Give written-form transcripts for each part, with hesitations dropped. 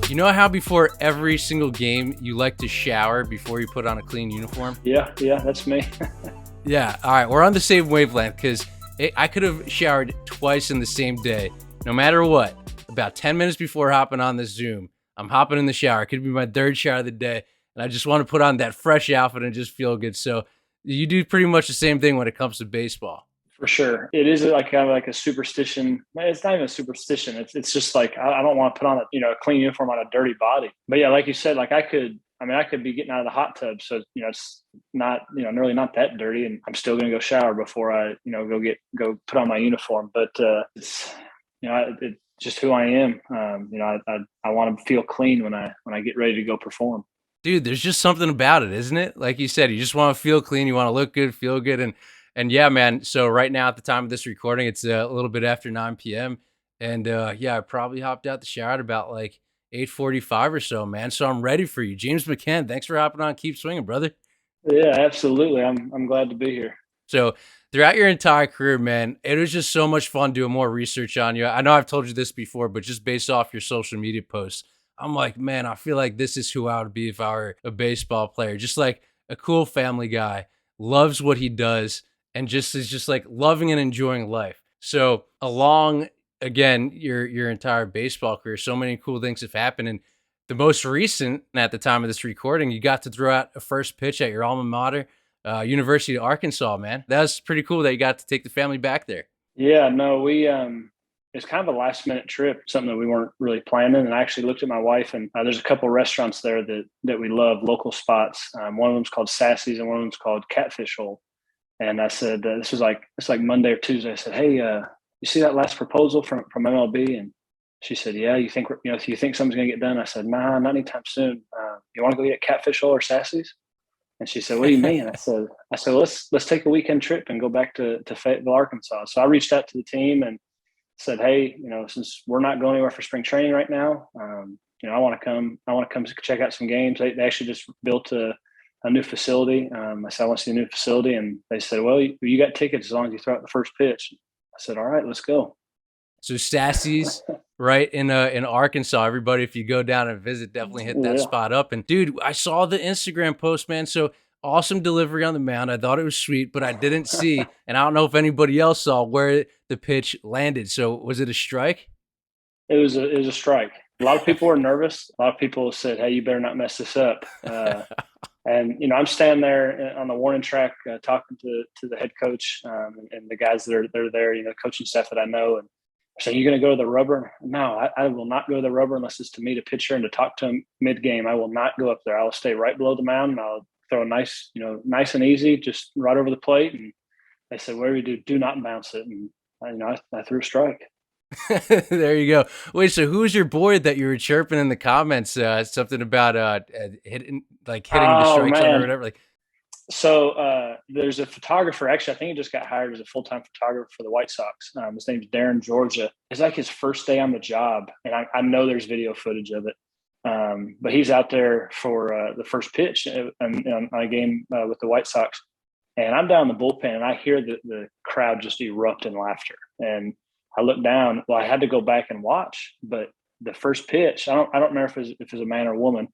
You know how before every single game you like to shower before you put on a clean uniform? Yeah, that's me. Yeah, all right, we're on the same wavelength because I could have showered twice in the same day, no matter what. About 10 minutes before hopping on this Zoom, I'm hopping in the shower. It could be my third shower of the day, and I just want to put on that fresh outfit and just feel good. So you do pretty much the same thing when it comes to baseball. For sure. It is like kind of like a superstition. It's not even a superstition. It's just like I don't want to put on a clean uniform on a dirty body. But yeah, like you said, like I could be getting out of the hot tub, so it's not really not that dirty, and I'm still gonna go shower before I go put on my uniform. But it's it's just who I am. I want to feel clean when I get ready to go perform. Dude, there's just something about it, isn't it? Like you said, you just want to feel clean, you want to look good, feel good, and yeah, man. So right now, at the time of this recording, it's a little bit after 9 p.m. And yeah, I probably hopped out the shower at about like 8:45 or so, man. So I'm ready for you, James McCann. Thanks for hopping on. Keep swinging, brother. Yeah, absolutely. I'm glad to be here. So throughout your entire career, man, it was just so much fun doing more research on you. I know I've told you this before, but just based off your social media posts, I'm like, man, I feel like this is who I would be if I were a baseball player. Just like a cool family guy, loves what he does, and just is just like loving and enjoying life. So along again your entire baseball career, so many cool things have happened. And the most recent, at the time of this recording, you got to throw out a first pitch at your alma mater, University of Arkansas, man. That was pretty cool that you got to take the family back there. Yeah, no, we it's kind of a last minute trip, something that we weren't really planning. And I actually looked at my wife, and there's a couple of restaurants there that we love, local spots. One of them's called Sassy's, and one of them's called Catfish Hole. And I said, it's like Monday or Tuesday. I said, hey, you see that last proposal from MLB? And she said, yeah. You think something's gonna get done? I said, nah, not anytime soon. You want to go eat at Catfish Hole or Sassy's? And she said, what do you mean? Well, let's take a weekend trip and go back to Fayetteville, Arkansas. So I reached out to the team and said, hey, since we're not going anywhere for spring training right now, I want to come check out some games. They actually just built a new facility. I said, I want to see a new facility. And they said, well, you got tickets as long as you throw out the first pitch. I said, all right, let's go. So Sassy's right in Arkansas. Everybody, if you go down and visit, definitely hit that spot up. And dude, I saw the Instagram post, man. So awesome delivery on the mound. I thought it was sweet, but I didn't see, and I don't know if anybody else saw where the pitch landed. So was it a strike? It was a strike. A lot of people were nervous. A lot of people said, hey, you better not mess this up. And I'm standing there on the warning track talking to the head coach and the guys that are there, coaching staff that I know. And so you're going to go to the rubber? No, I will not go to the rubber unless it's to meet a pitcher and to talk to him mid-game. I will not go up there. I will stay right below the mound, and I'll throw a nice and easy, just right over the plate. And they said, whatever you do not bounce it. And I threw a strike. There you go. Wait, so who's your boy that you were chirping in the comments? Something about hitting the strike zone or whatever. So there's a photographer. Actually, I think he just got hired as a full-time photographer for the White Sox. His name's Darren Georgia. It's like his first day on the job, and I know there's video footage of it. But he's out there for the first pitch on a game with the White Sox, and I'm down in the bullpen, and I hear the crowd just erupt in laughter. And I look down. Well, I had to go back and watch, but the first pitch, I don't remember if it was a man or a woman,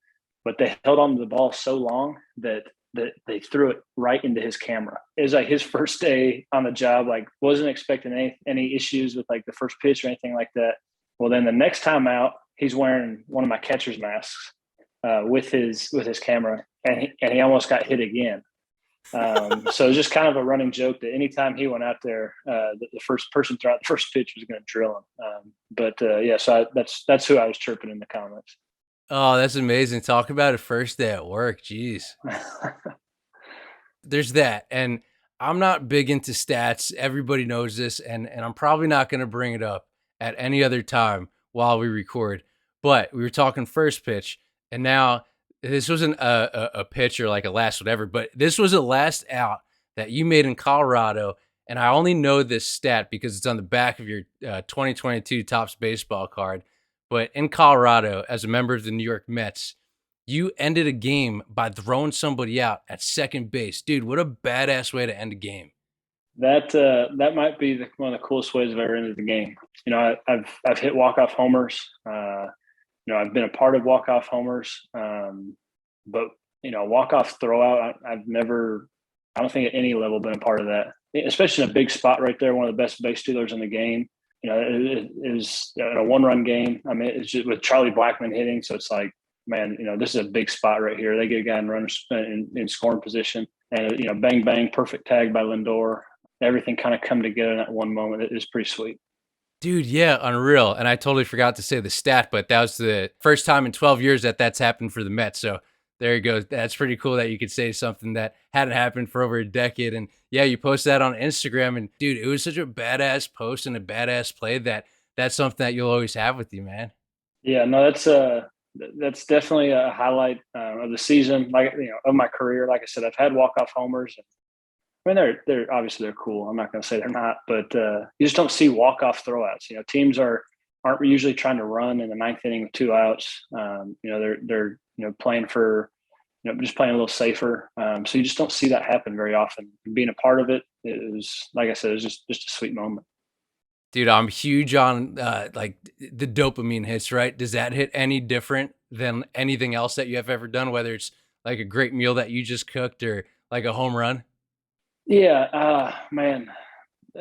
but they held on to the ball so long that they threw it right into his camera. It was like his first day on the job, like wasn't expecting any issues with like the first pitch or anything like that. Well, then the next time out, he's wearing one of my catcher's masks with his camera, and he almost got hit again. So it's just kind of a running joke that anytime he went out there, the first person throughout the first pitch was going to drill him. So that's who I was chirping in the comments. Oh, that's amazing. Talk about a first day at work. Jeez. There's that. And I'm not big into stats. Everybody knows this. And I'm probably not going to bring it up at any other time while we record. But we were talking first pitch. And now this wasn't a pitch or like a last whatever, but this was a last out that you made in Colorado. And I only know this stat because it's on the back of your 2022 Topps baseball card. But in Colorado, as a member of the New York Mets, you ended a game by throwing somebody out at second base. Dude, what a badass way to end a game. That might be one of the coolest ways I've ever ended the game. I've hit walk-off homers. I've been a part of walk-off homers, but walk-off throwout, I've never, I don't think at any level been a part of that, especially in a big spot right there, one of the best base stealers in the game. It was a one-run game. I mean, it's just with Charlie Blackmon hitting, so it's like, man, this is a big spot right here. They get a guy in run in scoring position, and bang bang, perfect tag by Lindor. Everything kind of come together in that one moment. It is pretty sweet. Dude, yeah, unreal. And I totally forgot to say the stat, but that was the first time in 12 years that that's happened for the Mets. So there you go. That's pretty cool that you could say something that hadn't happened for over a decade. And yeah, you posted that on Instagram. And dude, it was such a badass post and a badass play that that's something that you'll always have with you, man. Yeah, no, that's definitely a highlight of the season, like of my career. Like I said, I've had walk-off homers. I mean, they're obviously they're cool. I'm not going to say they're not, but you just don't see walk-off throwouts. Teams aren't usually trying to run in the ninth inning with two outs. They're playing for just playing a little safer. So you just don't see that happen very often. Being a part of it, it was, like I said, it was just a sweet moment. Dude, I'm huge on like the dopamine hits, right? Does that hit any different than anything else that you have ever done, whether it's like a great meal that you just cooked or like a home run? Yeah, man.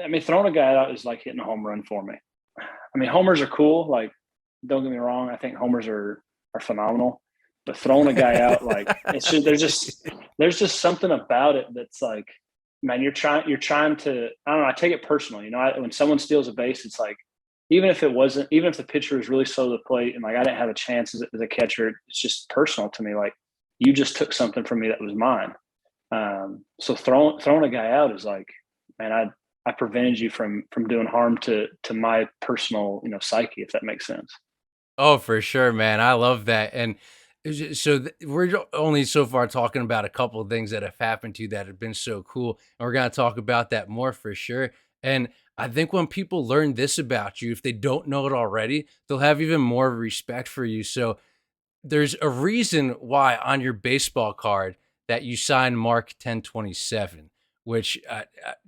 I mean, throwing a guy out is like hitting a home run for me. I mean, homers are cool. Like, don't get me wrong. I think homers are phenomenal. But throwing a guy out, like, it's just there's just something about it that's like, man, you're trying to. I don't know. I take it personally. When someone steals a base, it's like, even if the pitcher was really slow to the plate and like I didn't have a chance as a catcher, it's just personal to me. Like, you just took something from me that was mine. So throwing a guy out is like, man, I prevented you from doing harm to my personal psyche, if that makes sense. Oh, for sure, man. I love that. And we're only so far talking about a couple of things that have happened to you that have been so cool. And we're going to talk about that more for sure. And I think when people learn this about you, if they don't know it already, they'll have even more respect for you. So there's a reason why on your baseball card that you signed Mark 1027, which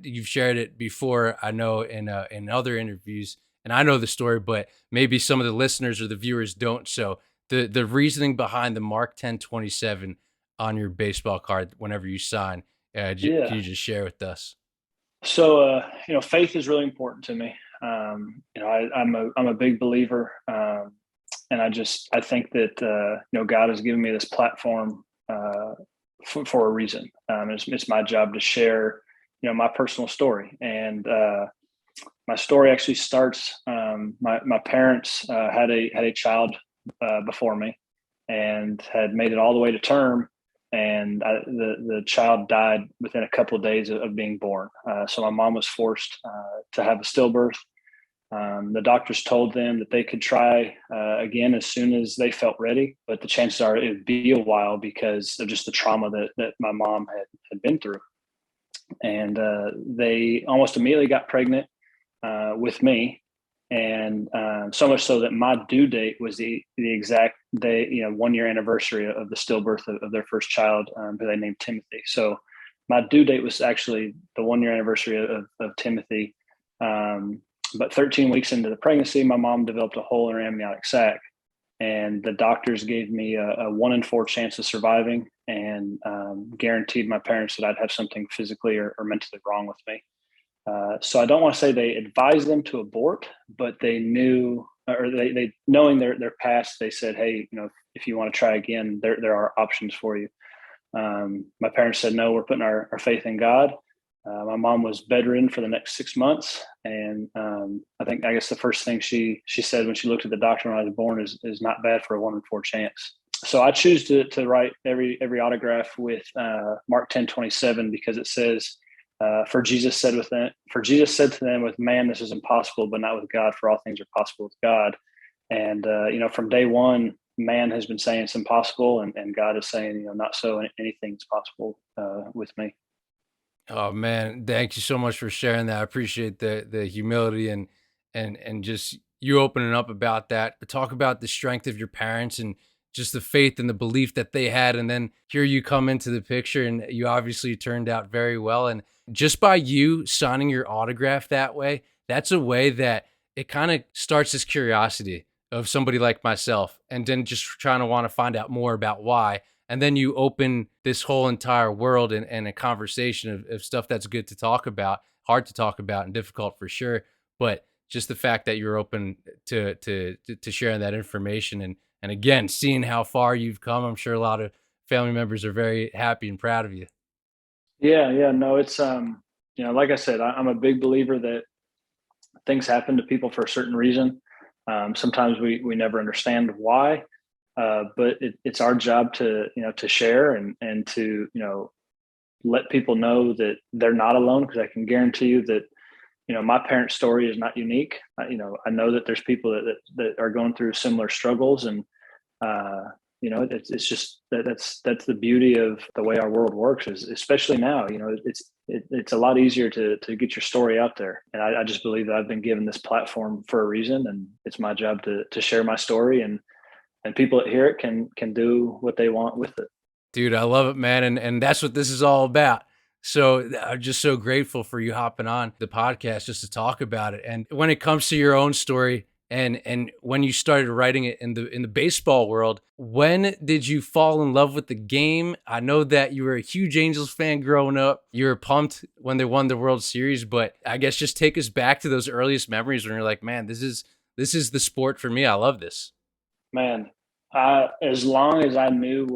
you've shared it before. I know in other interviews, and I know the story, but maybe some of the listeners or the viewers don't. So the reasoning behind the Mark 1027 on your baseball card whenever you sign, can Yeah. you just share with us? So faith is really important to me. I'm a big believer, and I think that God has given me this platform for a reason. It's my job to share my personal story, and my story actually starts. My parents had a child before me, and had made it all the way to term, and the child died within a couple of days of being born. So my mom was forced to have a stillbirth. The doctors told them that they could try again as soon as they felt ready, but the chances are it would be a while because of just the trauma that my mom had been through. And they almost immediately got pregnant with me, and so much so that my due date was the exact day, 1 year anniversary of the stillbirth of their first child, who they named Timothy. So my due date was actually the 1 year anniversary of Timothy. But 13 weeks into the pregnancy, my mom developed a hole in her amniotic sac, and the doctors gave me a 1 in 4 chance of surviving, and guaranteed my parents that I'd have something physically or mentally wrong with me. So I don't want to say they advised them to abort, but they knew, or they knowing their past, they said, hey, if you want to try again, there are options for you. My parents said, no, we're putting our faith in God. My mom was bedridden for the next 6 months, and I guess the first thing she said when she looked at the doctor when I was born is not bad for a 1 in 4 chance. So I choose to write every autograph with Mark 1027, because it says, for Jesus said to them, with man this is impossible, but not with God, for all things are possible with God. And from day one, man has been saying it's impossible, and God is saying, not so, anything's possible with me. Oh man, thank you so much for sharing that. I appreciate the humility and just you opening up about that. Talk about the strength of your parents and just the faith and the belief that they had, and then here you come into the picture, and you obviously turned out very well. And just by you signing your autograph that way, that's a way that it kind of starts this curiosity of somebody like myself, and then just trying to want to find out more about why. And then you open this whole entire world and a conversation of stuff that's good to talk about, hard to talk about, and difficult for sure. But just the fact that you're open to sharing that information, and again, seeing how far you've come, I'm sure a lot of family members are very happy and proud of you. Yeah, yeah, no, it's like I said, I'm a big believer that things happen to people for a certain reason. Sometimes we never understand why, but it's our job to to share and to let people know that they're not alone, because I can guarantee you that my parents' story is not unique. I know that there's people that are going through similar struggles, and uh, it's just that's the beauty of the way our world works. Is especially now, it's a lot easier to get your story out there, and I just believe that I've been given this platform for a reason, and it's my job to share my story, and people that hear it can do what they want with it. Dude, I love it, man. And that's what this is all about. So I'm just so grateful for you hopping on the podcast just to talk about it. And when it comes to your own story and when you started writing it in the baseball world, when did you fall in love with the game? I know that you were a huge Angels fan growing up. You were pumped when they won the World Series, but I guess just take us back to those earliest memories when you're like, man, this is the sport for me. I love this. Man, as long as I knew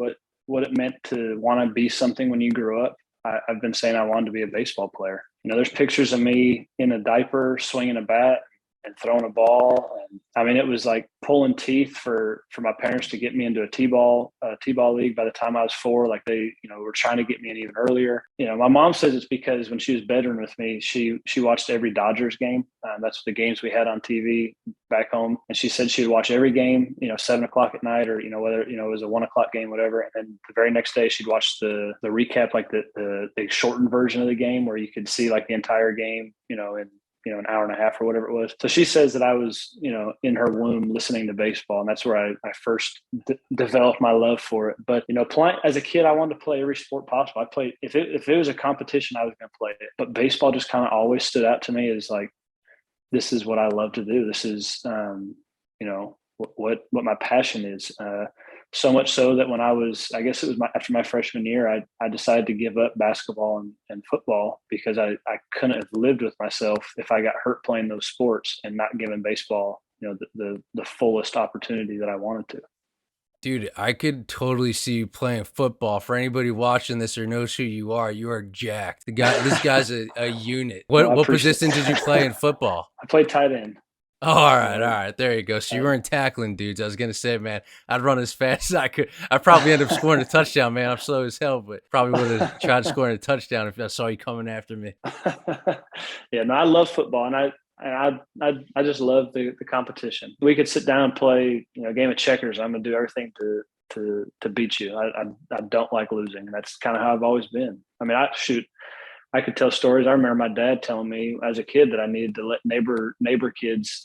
what it meant to want to be something when you grew up, I've been saying I wanted to be a baseball player. There's pictures of me in a diaper swinging a bat and throwing a ball, and I mean, it was like pulling teeth for my parents to get me into a t-ball league. By the time I was 4, like they were trying to get me in even earlier. My mom says it's because when she was bedroom with me, she watched every Dodgers game. That's the games we had on TV back home, and she said she would watch every game 7 o'clock at night, or whether it was a 1 o'clock game, whatever. And then the very next day she'd watch the recap, like the shortened version of the game, where you could see like the entire game in an hour and a half or whatever it was. So she says that I was, in her womb listening to baseball. And that's where I first developed my love for it. But, playing as a kid, I wanted to play every sport possible. I played, if it was a competition, I was going to play it. But baseball just kind of always stood out to me as like, this is what I love to do. This is, what my passion is. So much so that when I guess it was after my freshman year, I decided to give up basketball and football, because I couldn't have lived with myself if I got hurt playing those sports and not giving baseball, the fullest opportunity that I wanted to. Dude, I could totally see you playing football. For anybody watching this or knows who you are jacked. This guy's a unit. Well, What position did you play in football? I played tight end. Oh, all right. There you go. So you weren't tackling dudes. I was gonna say, man, I'd run as fast as I could. I probably end up scoring a touchdown, man. I'm slow as hell, but probably would have tried scoring a touchdown if I saw you coming after me. Yeah, no, I love football, and I just love the competition. We could sit down and play, a game of checkers. I'm gonna do everything to beat you. I don't like losing, and that's kind of how I've always been. I mean, I could tell stories. I remember my dad telling me as a kid that I needed to let neighbor kids,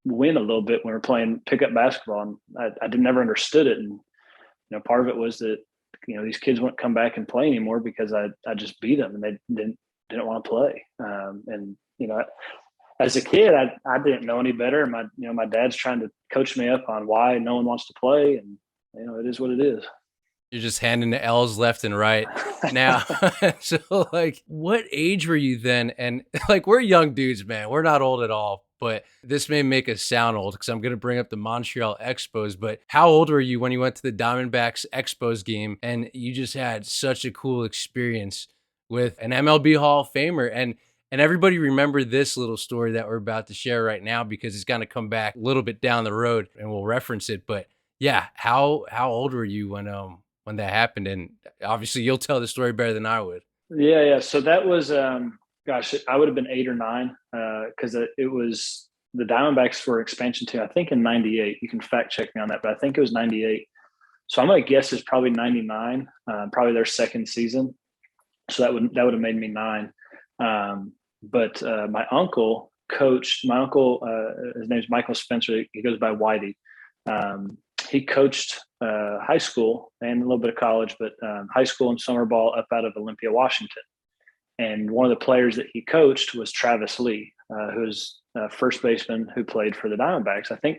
win a little bit when we were playing pickup basketball. And I never understood it. And, part of it was that, these kids wouldn't come back and play anymore because I just beat them and they didn't want to play. And, as a kid, I didn't know any better. My dad's trying to coach me up on why no one wants to play. And, it is what it is. You're just handing the L's left and right. Now, so like, what age were you then? And like, we're young dudes, man. We're not old at all, but this may make us sound old because I'm going to bring up the Montreal Expos. But how old were you when you went to the Diamondbacks Expos game and you just had such a cool experience with an MLB Hall of Famer? And everybody remember this little story that we're about to share right now, because it's going to come back a little bit down the road and we'll reference it. But yeah, how old were you when that happened? And obviously you'll tell the story better than I would. Yeah. So that was, gosh, I would have been 8 or 9, because it was the Diamondbacks were expansion team, I think in '98. You can fact check me on that, but I think it was '98. So I'm going to guess it's probably '99, probably their second season. So that would have made me 9. But my uncle coached. My uncle, his name's Michael Spencer. He goes by Whitey. He coached high school and a little bit of college, but high school and summer ball up out of Olympia, Washington. And one of the players that he coached was Travis Lee, who's a first baseman who played for the Diamondbacks. I think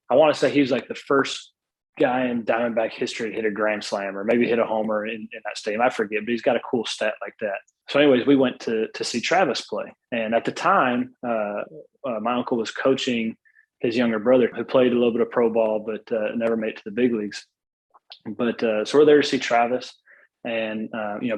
I want to say he was like the first guy in Diamondback history to hit a grand slam or maybe hit a homer in that stadium. I forget, but he's got a cool stat like that. So, anyways, we went to see Travis play, and at the time, my uncle was coaching his younger brother who played a little bit of pro ball but never made it to the big leagues. But so we're there to see Travis, and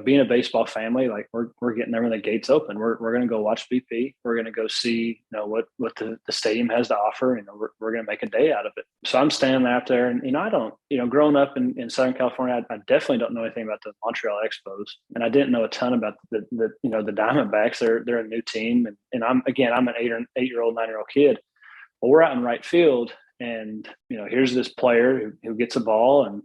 being a baseball family, like we're getting there when the gates open. We're going to go watch BP. We're going to go see what the stadium has to offer, and we're going to make a day out of it. So I'm standing out there, and I don't growing up in Southern California, I definitely don't know anything about the Montreal Expos, and I didn't know a ton about the Diamondbacks. They're a new team, and I'm an 8-year-old 9-year-old kid. Well, we're out in right field, and here's this player who gets a ball and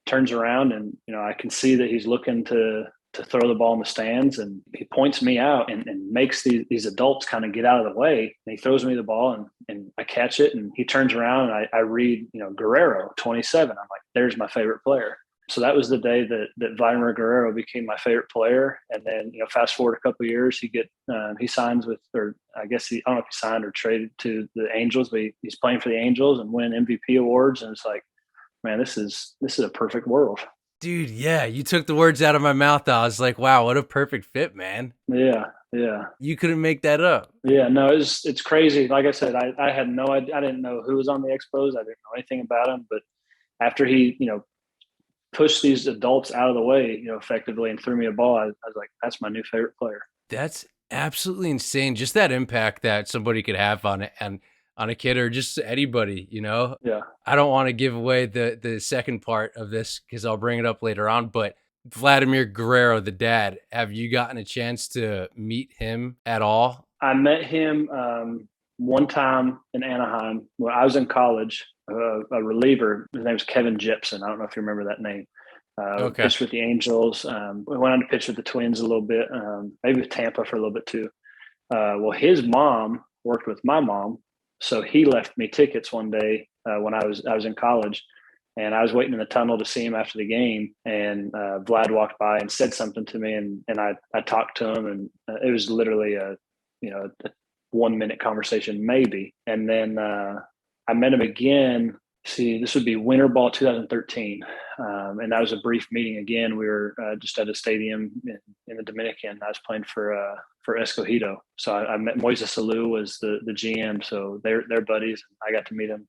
turns around, and I can see that he's looking to throw the ball in the stands, and he points me out and makes these adults kind of get out of the way, and he throws me the ball, and I catch it, and he turns around, and I read Guerrero 27. I'm like, there's my favorite player. So that was the day that Vladimir Guerrero became my favorite player. And then, fast forward a couple of years, he signs with, or I guess I don't know if he signed or traded to the Angels, but he's playing for the Angels and win MVP awards. And it's like, man, this is a perfect world. Dude, yeah, you took the words out of my mouth. I was like, wow, what a perfect fit, man. Yeah, yeah. You couldn't make that up. Yeah, no, it's crazy. Like I said, I had no idea. I didn't know who was on the Expos. I didn't know anything about him. But after he, pushed these adults out of the way, effectively, and threw me a ball, I was like, that's my new favorite player. That's absolutely insane. Just that impact that somebody could have on it and on a kid or just anybody, Yeah. I don't want to give away the second part of this because I'll bring it up later on, but Vladimir Guerrero, the dad, have you gotten a chance to meet him at all? I met him one time in Anaheim when I was in college. A reliever, his name was Kevin Jepson. I don't know if you remember that name. Okay. Pitched with the Angels. We went on to pitch with the Twins a little bit, maybe with Tampa for a little bit too. Well, his mom worked with my mom, so he left me tickets one day when I was in college, and I was waiting in the tunnel to see him after the game. And Vlad walked by and said something to me, and I talked to him, and it was literally a 1-minute conversation maybe, and then I met him again. See, this would be Winter Ball 2013, and that was a brief meeting again. We were just at a stadium in the Dominican. I was playing for Escogido, so I met Moises Alou was the GM. So they're buddies. I got to meet him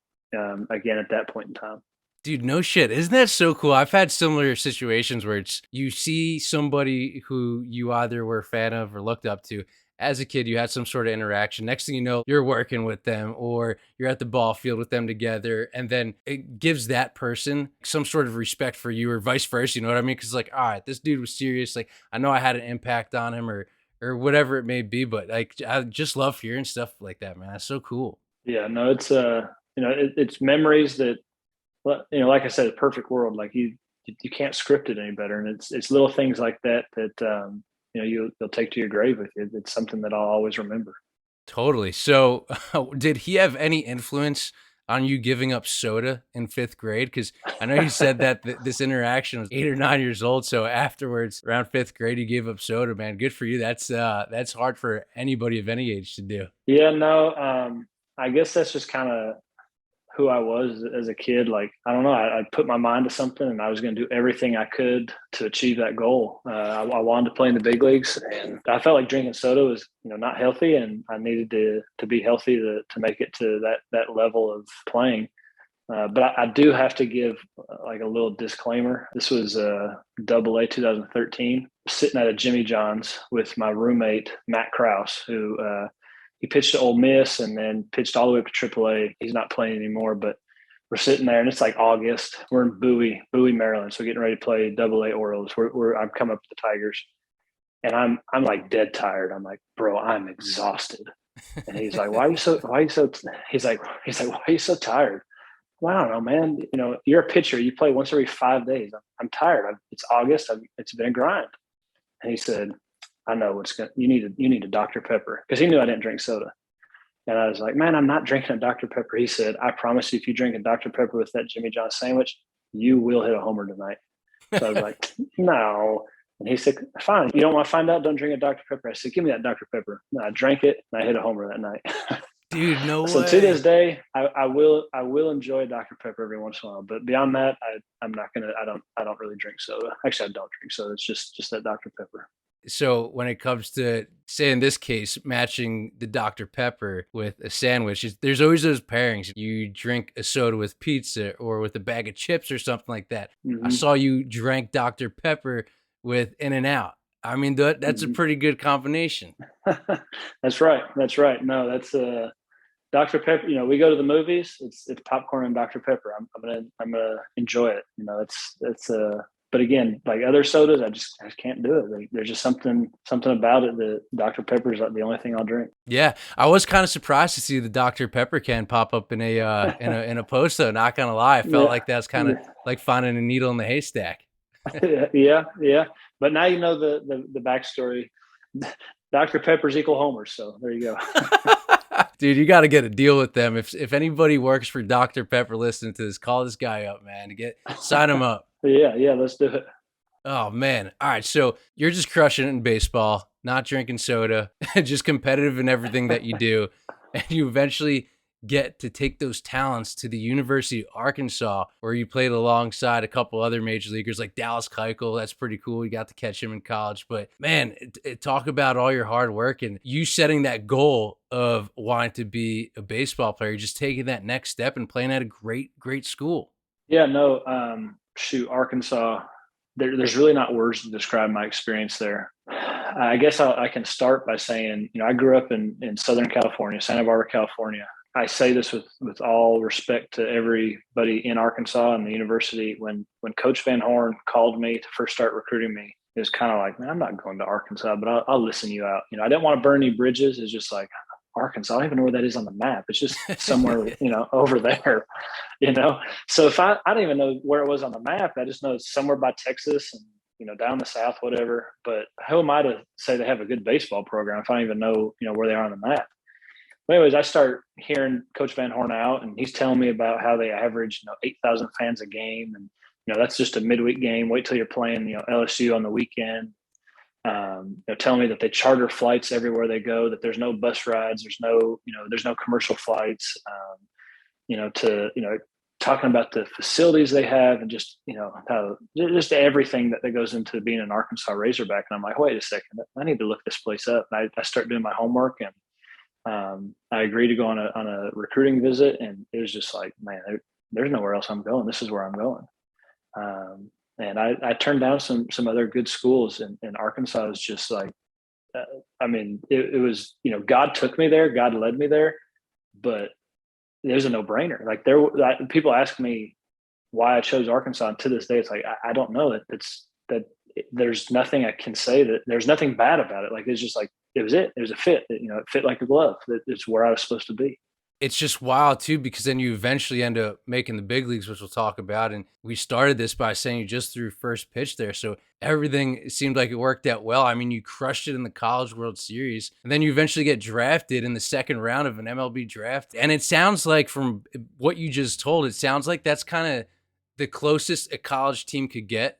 again at that point in time. Dude, no shit. Isn't that so cool? I've had similar situations where you see somebody who you either were a fan of or looked up to. As a kid, you had some sort of interaction. Next thing you know, you're working with them or you're at the ball field with them together. And then it gives that person some sort of respect for you or vice versa. You know what I mean? Because like, all right, this dude was serious. Like, I know I had an impact on him or whatever it may be. But like, I just love hearing stuff like that, man. That's so cool. Yeah, no, it's it's memories that, like I said, a perfect world. Like you can't script it any better, and it's little things like that you'll take to your grave with you. It's something that I'll always remember. Totally. So, did he have any influence on you giving up soda in 5th grade? Because I know you said that this interaction was 8 or 9 years old. So afterwards, around 5th grade, you gave up soda. Man, good for you. That's hard for anybody of any age to do. Yeah, no, I guess that's just kind of who I was as a kid. Like, I don't know, I put my mind to something and I was going to do everything I could to achieve that goal. I wanted to play in the big leagues, and I felt like drinking soda was, not healthy, and I needed to be healthy to make it to that level of playing. But I do have to give like a little disclaimer. This was AA 2013, sitting at a Jimmy John's with my roommate, Matt Krause, who he pitched to Ole Miss and then pitched all the way up to AAA. He's not playing anymore, but we're sitting there and it's like August. We're in Bowie, Maryland. So getting ready to play AA Orioles. I've come up with the Tigers, and I'm like dead tired. I'm like, bro, I'm exhausted. And he's like, why are you so, he's like, why are you so tired? Well, I don't know, man. You're a pitcher. You play once every 5 days. I'm tired. It's August. It's been a grind. And he said, I know you need a Dr. Pepper, because he knew I didn't drink soda. And I was like, man, I'm not drinking a Dr. Pepper. He said, I promise you, if you drink a Dr. Pepper with that Jimmy John sandwich, you will hit a homer tonight. So I was like, no. And he said, fine. You don't want to find out? Don't drink a Dr. Pepper. I said, give me that Dr. Pepper. And I drank it and I hit a homer that night. Dude, no So to this way. day, I will enjoy Dr. Pepper every once in a while, but beyond that, I'm not gonna. I don't really drink soda. Actually, I don't drink soda. It's just that Dr. Pepper. So when it comes to, say in this case, matching the Dr. Pepper with a sandwich, there's always those pairings. You drink a soda with pizza or with a bag of chips or something like that. I Hmm. saw you drank Dr. Pepper with In-N-Out. I mean, that's a Hmm. pretty good combination. That's right. That's right. No, that's Dr. Pepper. You know, we go to the movies. It's popcorn and Dr. Pepper. I'm gonna enjoy it. You know, it's But again, like other sodas, I just can't do it. Like, there's just something about it that Dr. Pepper is like the only thing I'll drink. Yeah, I was kind of surprised to see the Dr. Pepper can pop up in a post though. Not gonna lie, I felt Yeah, like that's kind of yeah, like finding a needle in the haystack. yeah, yeah. But now you know the backstory. Dr. Pepper's equal Homer. So there you go. Dude, you got to get a deal with them. If anybody works for Dr. Pepper listening to this, call this guy up, man. Sign him up. Yeah, yeah. Let's do it. Oh man. All right, so you're just crushing it in baseball, not drinking soda, just competitive in everything that you do, and you eventually get to take those talents to the University of Arkansas, where you played alongside a couple other major leaguers like Dallas Keuchel. That's pretty cool. You got to catch him in college. But man, talk about all your hard work and you setting that goal of wanting to be a baseball player, just taking that next step and playing at a great school. Yeah, no. Shoot, Arkansas. There's really not words to describe my experience there. I guess I can start by saying, you know, I grew up in Southern California, Santa Barbara, California. I say this with all respect to everybody in Arkansas and the university. When Coach Van Horn called me to first start recruiting me, it was kind of like, man, I'm not going to Arkansas, but I'll listen you out. You know, I didn't want to burn any bridges. It's just like Arkansas. I don't even know where that is on the map. It's just somewhere, you know, over there. You know, so if I don't even know where it was on the map, I just know it's somewhere by Texas and you know down the south, whatever. But who am I to say they have a good baseball program if I don't even know you know where they are on the map? But anyways, I start hearing Coach Van Horn out, and he's telling me about how they average, you know, 8,000 fans a game, and you know that's just a midweek game. Wait till you're playing, you know, LSU on the weekend. You know, telling me that they charter flights everywhere they go, that there's no bus rides, there's no commercial flights. You know, talking about the facilities they have and just, you know, how just everything that goes into being an Arkansas Razorback. And I'm like, wait a second, I need to look this place up. And I start doing my homework and I agreed to go on a recruiting visit. And it was just like, man, there's nowhere else I'm going. This is where I'm going. And I turned down some other good schools and Arkansas is just like, I mean, it was, you know, God took me there, God led me there, but there's a no brainer. Like people ask me why I chose Arkansas, and to this day, it's like I don't know that there's nothing I can say that there's nothing bad about it. Like it's just like it was it. It was a fit. You know, it fit like a glove. It's where I was supposed to be. It's just wild too, because then you eventually end up making the big leagues, which we'll talk about. And we started this by saying you just threw first pitch there. So everything seemed like it worked out well. I mean, you crushed it in the College World Series, and then you eventually get drafted in the second round of an MLB draft. And it sounds like, from what you just told, it sounds like that's kind of the closest a college team could get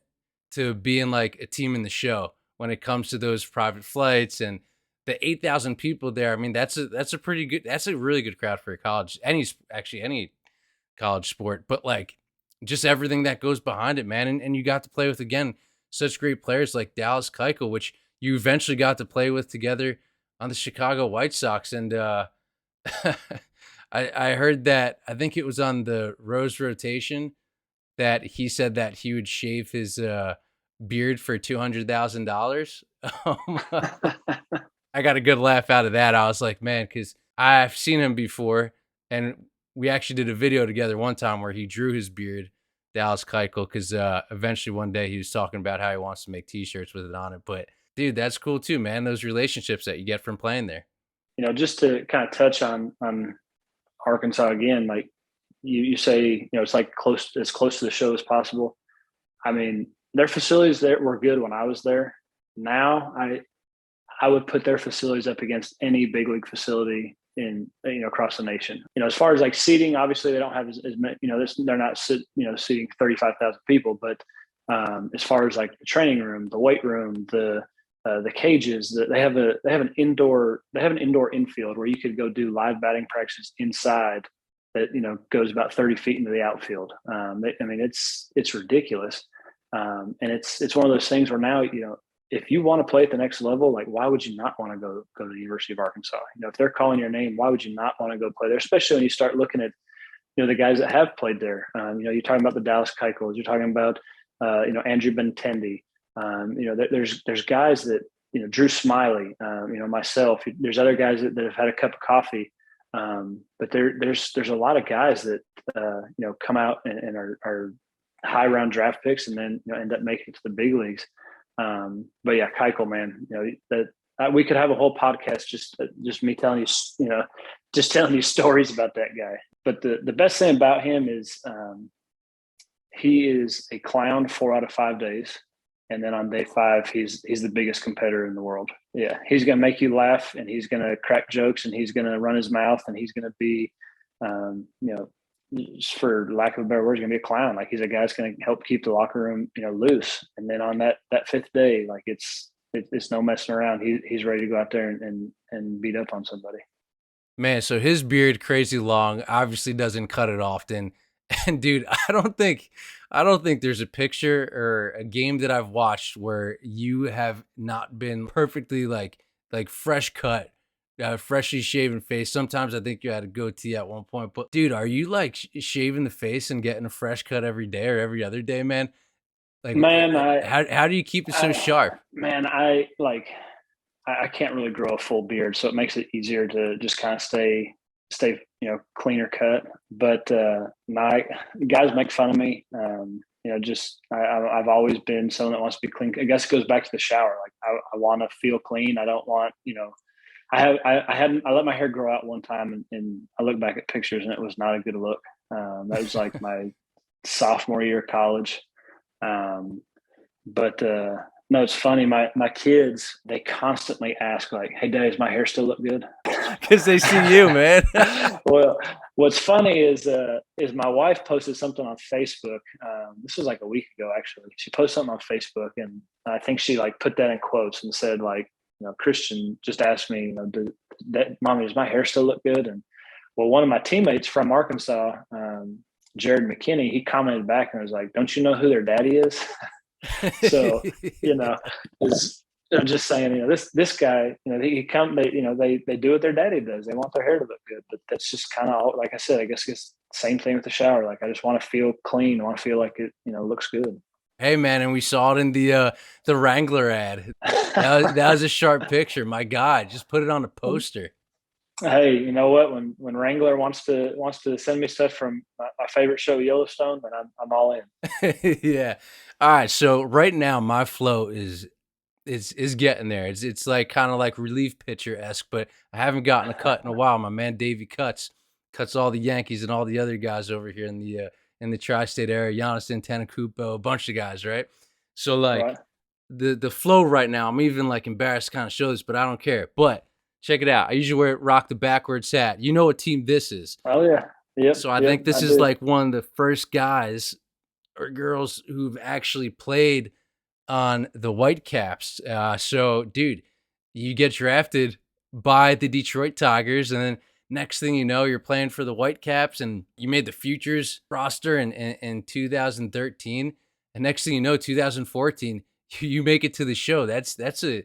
to being like a team in the show when it comes to those private flights and the 8,000 people there. I mean, that's a really good crowd for a college, any college sport, but like just everything that goes behind it, man. And you got to play with, again, such great players like Dallas Keuchel, which you eventually got to play with together on the Chicago White Sox. And I heard that, I think it was on the Rose rotation, that he said that he would shave his beard for $200,000. I got a good laugh out of that. I was like, man, because I've seen him before, and we actually did a video together one time where he drew his beard, Dallas Keuchel, because eventually one day he was talking about how he wants to make T-shirts with it on it. But dude, that's cool too, man. Those relationships that you get from playing there. You know, just to kind of touch on Arkansas again, like you say, you know, it's like as close to the show as possible. I mean, their facilities there were good when I was there. Now I would put their facilities up against any big league facility in, you know, across the nation. You know, as far as like seating, obviously they don't have as many, you know, they're not seating 35,000 people, but as far as like the training room, the weight room, the the cages. That they have an indoor infield where you could go do live batting practice inside. That goes about 30 feet into the outfield. I mean, it's ridiculous, and it's one of those things where now if you want to play at the next level, like why would you not want to go to the University of Arkansas? If they're calling your name, why would you not want to go play there? Especially when you start looking at the guys that have played there. You're talking about the Dallas Keuchels. You're talking about Andrew Benintendi. There's guys that Drew Smiley. Myself. There's other guys that have had a cup of coffee. But there's a lot of guys that come out and are high round draft picks and then end up making it to the big leagues. But yeah, Keuchel, man, that we could have a whole podcast just me telling you, just telling you stories about that guy. But the best thing about him is he is a clown 4 out of 5 days. And then on day 5, he's the biggest competitor in the world. Yeah, he's going to make you laugh, and he's going to crack jokes, and he's going to run his mouth, and he's going to be, for lack of a better word, he's going to be a clown. Like he's a guy that's going to help keep the locker room, loose. And then on that 5th day, like it's no messing around. He's ready to go out there and beat up on somebody. Man, so his beard crazy long, obviously doesn't cut it often. And dude, I don't think there's a picture or a game that I've watched where you have not been perfectly like fresh cut, freshly shaven face. Sometimes I think you had a goatee at one point, but dude, are you like shaving the face and getting a fresh cut every day or every other day, man? Like, man, how do you keep it so sharp? Man, I can't really grow a full beard, so it makes it easier to just kind of stay cleaner cut. But my guys make fun of me. I've always been someone that wants to be clean. I guess it goes back to the shower. Like I want to feel clean. I don't want I let my hair grow out one time, and I look back at pictures and it was not a good look. That was like my sophomore year of college. But no, it's funny. My kids, they constantly ask like, "Hey, Dad, does my hair still look good?" Because they see you, man. Well, what's funny is my wife posted something on Facebook. This was like a week ago, actually. She posted something on Facebook, and I think she like put that in quotes and said like, Christian just asked me, Mommy, does my hair still look good? And well, one of my teammates from Arkansas, Jared McKinney, he commented back and was like, "Don't you know who their daddy is?" So, I'm just saying, this guy, they do what their daddy does. They want their hair to look good, but that's just kind of, like I said, I guess it's the same thing with the shower. Like I just want to feel clean. I want to feel like it, looks good. Hey man, and we saw it in the Wrangler ad. That was a sharp picture. My God, just put it on a poster. Hey, you know what? When Wrangler wants to send me stuff from my favorite show, Yellowstone, then I'm all in. Yeah. All right. So right now, my flow is getting there. It's like kind of like relief pitcher-esque, but I haven't gotten a cut in a while. My man Davey cuts all the Yankees and all the other guys over here in the tri-state area. Giannis Antetokounmpo, a bunch of guys, right? So like Right. the flow right now, I'm even like embarrassed to kind of show this, but I don't care. But check it out. I usually rock the backwards hat. You know what team this is? Oh yeah. Yep. So I think this is like one of the first guys or girls who've actually played on the Whitecaps. So, dude, you get drafted by the Detroit Tigers, and then next thing you know, you're playing for the Whitecaps, and you made the Futures roster in 2013. And next thing you know, 2014, you make it to the show. That's a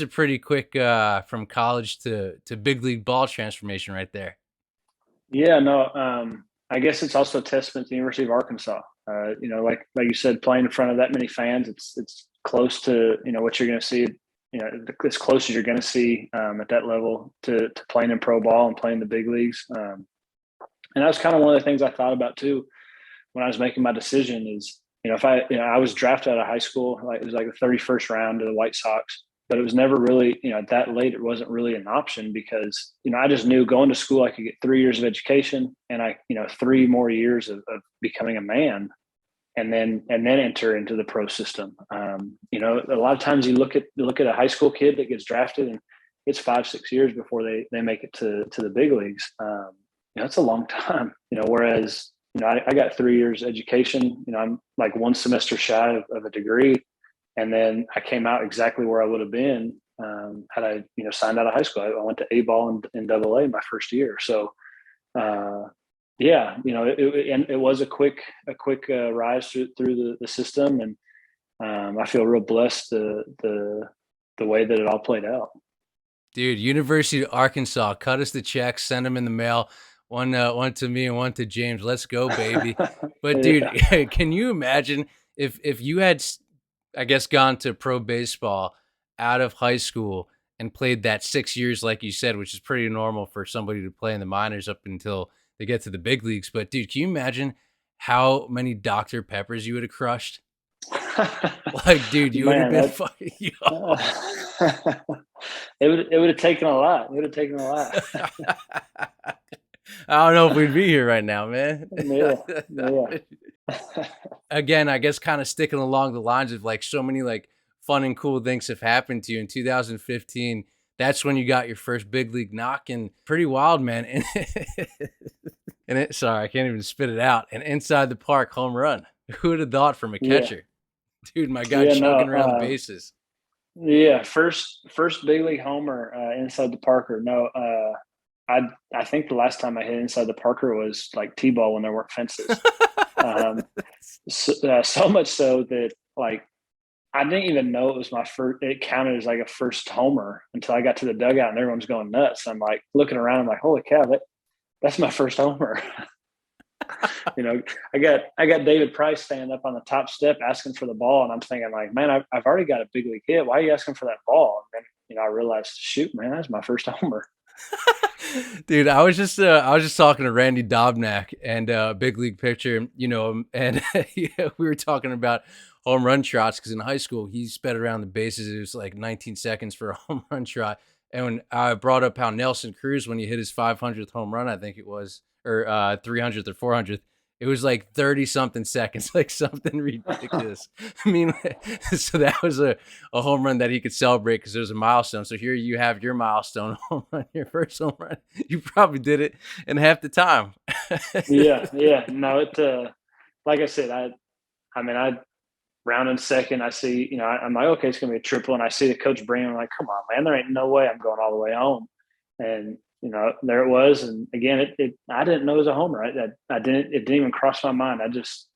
pretty quick from college to big league ball transformation right there. Yeah, no, I guess it's also a testament to the University of Arkansas. Like you said, playing in front of that many fans, it's close to what you're going to see. As close as you're going to see at that level to playing in pro ball and playing the big leagues. And that was kind of one of the things I thought about too when I was making my decision. Is if I was drafted out of high school, like it was like the 31st round to the White Sox. But it was never really, that late, it wasn't really an option because, I just knew going to school, I could get 3 years of education and 3 more years of becoming a man and then enter into the pro system. A lot of times you look at a high school kid that gets drafted and it's 5-6 years before they make it to the big leagues. It's a long time, whereas, I got 3 years education, I'm like one semester shy of a degree. And then I came out exactly where I would have been had I, signed out of high school. I went to A ball and double A my first year. So, uh, yeah, and it was a quick rise through the system. And I feel real blessed the way that it all played out. Dude, University of Arkansas, cut us the checks, send them in the mail. One to me and one to James. Let's go, baby. But dude, Yeah. can you imagine if you had, I guess, gone to pro baseball out of high school and played that 6 years, like you said, which is pretty normal for somebody to play in the minors up until they get to the big leagues. But dude, can you imagine how many Dr. Peppers you would have crushed? Like, dude, you would have Man, been fucking. it would have taken a lot. It would have taken a lot. I don't know if we'd be here right now, man. Yeah, yeah, Again, I guess kind of sticking along the lines of like so many like fun and cool things have happened to you in 2015. That's when you got your first big league knock, and pretty wild, man. Sorry, I can't even spit it out. An inside the park home run. Who would have thought from a yeah, catcher? Dude, my guy yeah. No, chugging around the bases. yeah. First big league homer inside the Parker. No, I think the last time I hit inside the Parker was like T-ball when there weren't fences. Um, so much so that like I didn't even know it was my first. It counted as like a first homer until I got to the dugout and everyone's going nuts. I'm like looking around. I'm like, holy cow, that's my first homer. I got David Price standing up on the top step asking for the ball, and I'm thinking like, man, I've already got a big league hit. Why are you asking for that ball? And then I realized, shoot, man, that's my first homer. Dude, I was just talking to Randy Dobnak and big league pitcher, and yeah, we were talking about home run trots because in high school he sped around the bases. It was like 19 seconds for a home run trot. And when I brought up how Nelson Cruz, when he hit his 500th home run, I think it was, or 300th or 400th, it was like 30 something seconds, like something ridiculous. I mean, so that was a home run that he could celebrate because it was a milestone. So here you have your milestone home run, your first home run. You probably did it in half the time. Yeah, yeah. No, like I said, I mean, I round in second. I see, I'm like, okay, it's gonna be a triple, and I see the coach bring. I'm like, come on, man, there ain't no way I'm going all the way home. And there it was. And again, I didn't know it was a homer. I didn't. It didn't even cross my mind. I just,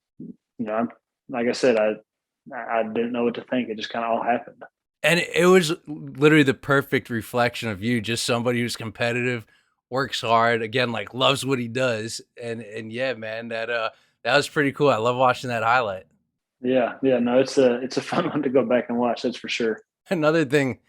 I'm like I said, I didn't know what to think. It just kind of all happened. And it was literally the perfect reflection of you, just somebody who's competitive, works hard, again, like loves what he does. And yeah, man, that was pretty cool. I love watching that highlight. Yeah, yeah. No, it's a fun one to go back and watch. That's for sure. Another thing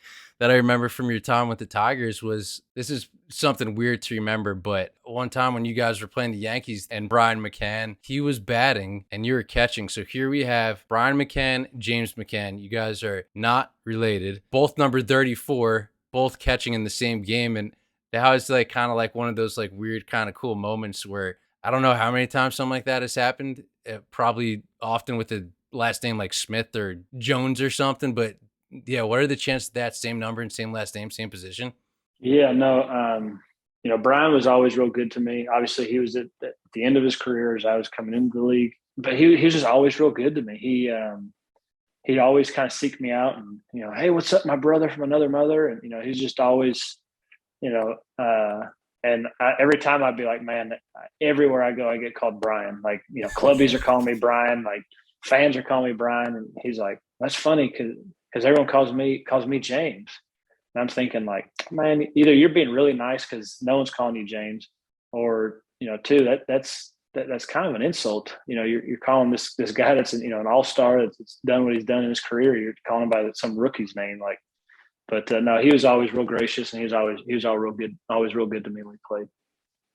that I remember from your time with the Tigers was, this is something weird to remember, but one time when you guys were playing the Yankees and Brian McCann, he was batting and you were catching. So here we have Brian McCann, James McCann. You guys are not related, both number 34, both catching in the same game. And that was like kind of like one of those like weird kind of cool moments where I don't know how many times something like that has happened. Probably often with the last name like Smith or Jones or something, but yeah, what are the chances that same number and same last name, same position? Yeah, no. Brian was always real good to me. Obviously, he was at the end of his career as I was coming into the league, but he was just always real good to me. He'd always kind of seek me out and hey, what's up, my brother from another mother, and he's just always you know. And every time I'd be like, man, everywhere I go, I get called Brian. Like clubbies are calling me Brian, like fans are calling me Brian, and he's like, that's funny because everyone calls me James. And I'm thinking like, man, either you're being really nice because no one's calling you James, or two, that's kind of an insult. You're calling this guy that's an all-star that's done what he's done in his career. You're calling him by some rookie's name, like. But no, he was always real gracious, and he was all real good, always real good to me when he played.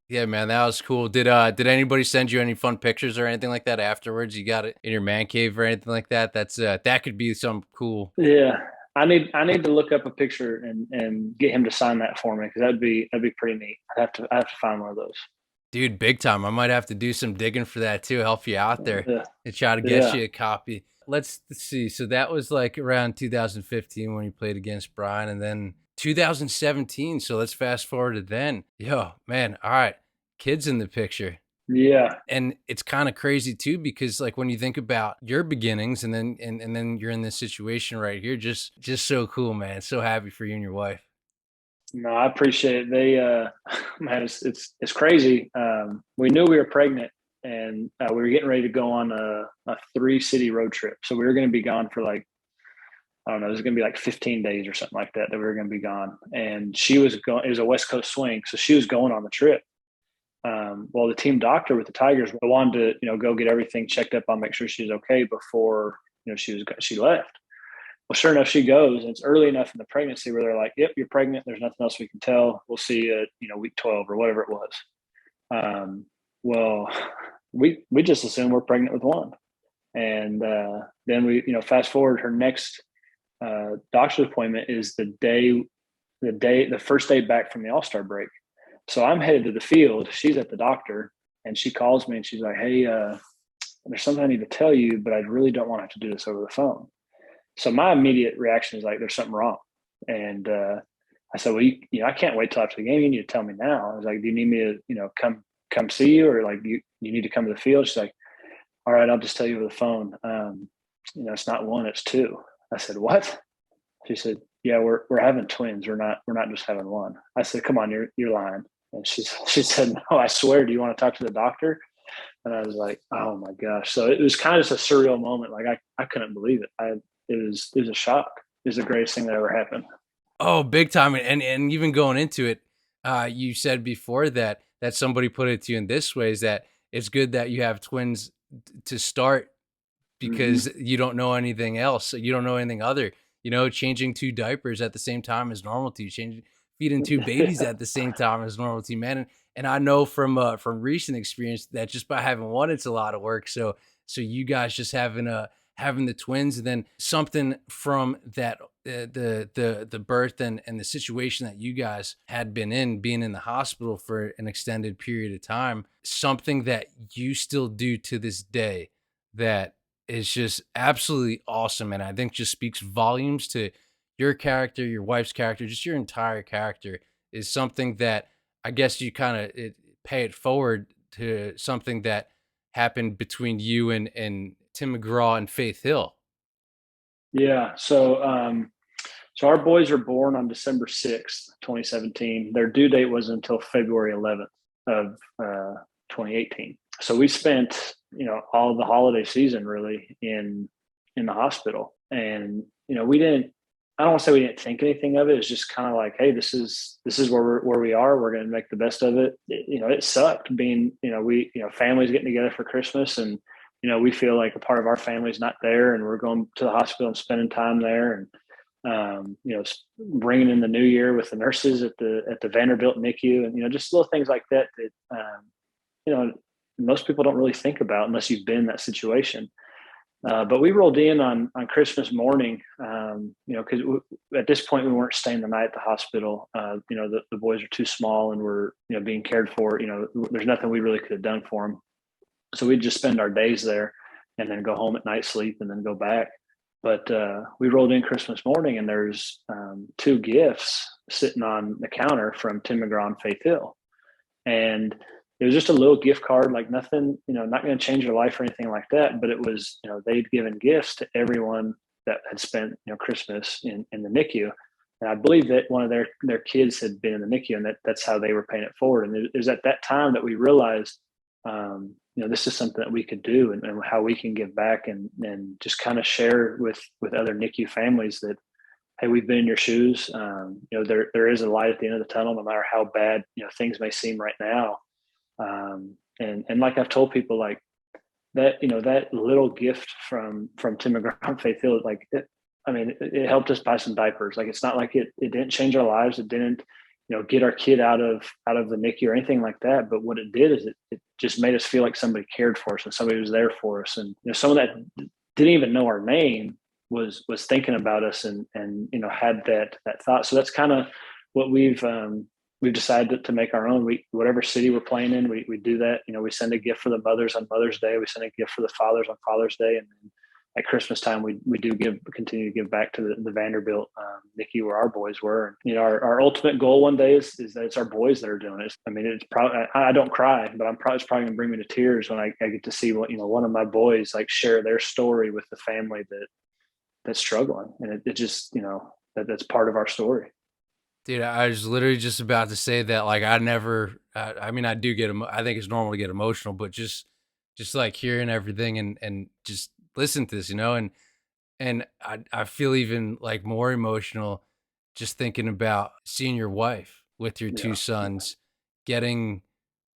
Yeah, man, that was cool. Did anybody send you any fun pictures or anything like that afterwards? You got it in your man cave or anything like that? That's that could be some cool. Yeah, I need to look up a picture and get him to sign that for me because that'd be pretty neat. I have to find one of those. Dude, big time. I might have to do some digging for that too, help you out there Yeah, and try to get yeah, you a copy. Let's see. So that was like around 2015 when you played against Brian, and then 2017. So let's fast forward to then. Yo, man. All right. Kids in the picture. Yeah. And it's kind of crazy too, because like when you think about your beginnings and then and then you're in this situation right here, just so cool, man. So happy for you and your wife. No, I appreciate it. They, man, it's crazy. We knew we were pregnant, and we were getting ready to go on a 3 city road trip. So we were going to be gone for like, I don't know, it was going to be like 15 days or something like that we were going to be gone. And she was going. It was a West Coast swing, so she was going on the trip. Well, the team doctor with the Tigers wanted to, go get everything checked up on, make sure she's okay before, she left. Well, sure enough, she goes, and it's early enough in the pregnancy where they're like, "Yep, you're pregnant. There's nothing else we can tell. We'll see you at week 12 or whatever it was." Um, well, we just assume we're pregnant with one, and then we fast forward. Her next doctor's appointment is the first day back from the AllStar break. So I'm headed to the field. She's at the doctor, and she calls me and she's like, "Hey, there's something I need to tell you, but I really don't want to have to do this over the phone." So my immediate reaction is like, "There's something wrong." And I said, "Well, I can't wait till after the game. You need to tell me now." I was like, "Do you need me to, come see you, or like you need to come to the field?" She's like, "All right, I'll just tell you over the phone. It's not one, it's two." I said, "What?" She said, "Yeah, we're having twins. We're not just having one." I said, "Come on, you're lying." And she said, "No, I swear. Do you want to talk to the doctor?" And I was like, "Oh my gosh!" So it was kind of just a surreal moment. Like I couldn't believe it. It was a shock. It was the greatest thing that ever happened. Oh, big time. And even going into it, you said before that somebody put it to you in this way, is that it's good that you have twins to start, Mm-hmm. because you don't know anything else. You don't know anything other. Changing two diapers at the same time is normal to you. Changing feeding two babies Yeah. at the same time is normal to you, man. And I know from recent experience that just by having one, it's a lot of work. So you guys just having the twins, and then something from that the birth and the situation that you guys had been in, being in the hospital for an extended period of time, something that you still do to this day, that is just absolutely awesome, and I think just speaks volumes to your character, your wife's character, just your entire character, is something that I guess you kind of pay it forward to something that happened between you and Tim McGraw and Faith Hill. Yeah. So our boys were born on December 6th, 2017. Their due date was until February 11th of 2018. So we spent, all the holiday season really in the hospital. And, we didn't, I don't want to say we didn't think anything of it. It's just kind of like, hey, this is where we are. We're going to make the best of it. It sucked being, families getting together for Christmas, and, we feel like a part of our family's not there, and we're going to the hospital and spending time there. And bringing in the new year with the nurses at the Vanderbilt NICU, and just little things like that you know most people don't really think about unless you've been in that situation. But we rolled in on Christmas morning, because at this point we weren't staying the night at the hospital. The boys are too small and were being cared for. There's nothing we really could have done for them, so we'd just spend our days there, and then go home at night, sleep, and then go back. But we rolled in Christmas morning, and there's two gifts sitting on the counter from Tim McGraw and Faith Hill. And it was just a little gift card, like nothing, not going to change your life or anything like that. But it was, they'd given gifts to everyone that had spent, Christmas in the NICU. And I believe that one of their kids had been in the NICU, and that's how they were paying it forward. And it was at that time that we realized, this is something that we could do, and how we can give back, and just kind of share with other NICU families that, hey, we've been in your shoes. There is a light at the end of the tunnel, no matter how bad things may seem right now. And like I've told people, like that, that little gift from Tim McGraw and Faith Hill, like it helped us buy some diapers. Like it's not like it didn't change our lives. It didn't get our kid out of the NICU or anything like that. But what it did is it just made us feel like somebody cared for us and somebody was there for us. And someone that didn't even know our name was thinking about us, and had that thought. So that's kind of what we've decided to make our own. Whatever city we're playing in, we do that. We send a gift for the mothers on Mother's Day. We send a gift for the fathers on Father's Day, and at Christmas time, we do continue to give back to the Vanderbilt NICU where our boys were. And, you know, our ultimate goal one day is that it's our boys that are doing it. I mean, it's probably, I don't cry, but it's probably going to bring me to tears when I get to see what, you know, one of my boys like share their story with the family that's struggling. And it just, you know, that's part of our story. Dude, I was literally just about to say that. Like, I mean, I do get, I think it's normal to get emotional, but just like hearing everything and just listen to this, you know, and I feel even like more emotional just thinking about seeing your wife with your two Yeah. sons getting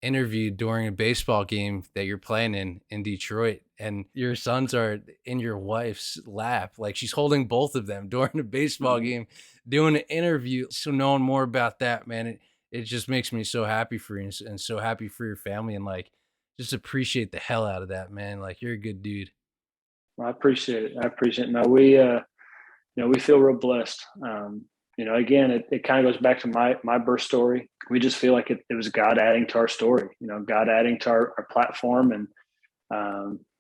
interviewed during a baseball game that you're playing in Detroit, and your sons are in your wife's lap, like she's holding both of them during a baseball Mhm. game doing an interview. So knowing more about that, man, it just makes me so happy for you, and so happy for your family, and like just appreciate the hell out of that, man. Like, you're a good dude. Well, I appreciate it. I appreciate it. No, you know, we feel real blessed. You know, again, it kind of goes back to my birth story. We just feel like it was God adding to our story, you know, God adding to our platform. And,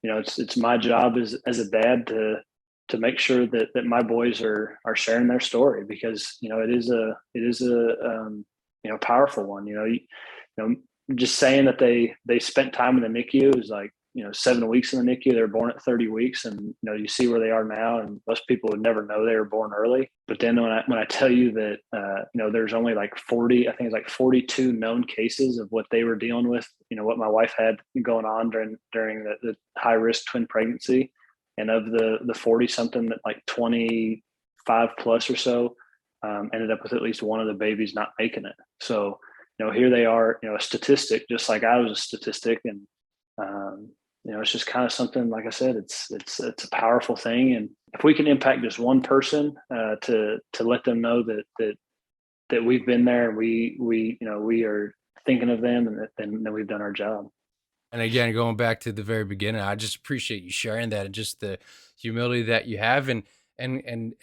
you know, it's my job as a dad to make sure that my boys are sharing their story, because, you know, it is a you know, powerful one. You know, just saying that they spent time in the NICU is like, you know, 7 weeks in the NICU. They're born at 30 weeks, and you know, you see where they are now. And most people would never know they were born early. But then when I tell you that, you know, there's only like 40, I think it's like 42 known cases of what they were dealing with. You know, what my wife had going on during the high risk twin pregnancy, and of the 40 something, that like 25 plus or so ended up with at least one of the babies not making it. So, you know, here they are, you know, a statistic, just like I was a statistic. And um, you know, it's just kind of something, like I said, it's a powerful thing. And if we can impact just one person to let them know that we've been there, and we you know, we are thinking of them, and then we've done our job. And again, going back to the very beginning, I just appreciate you sharing that, and just the humility that you have, and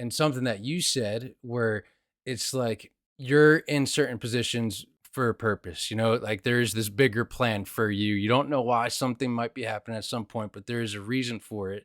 something that you said where it's like you're in certain positions for a purpose, you know, like there's this bigger plan for you. You don't know why something might be happening at some point, but there is a reason for it.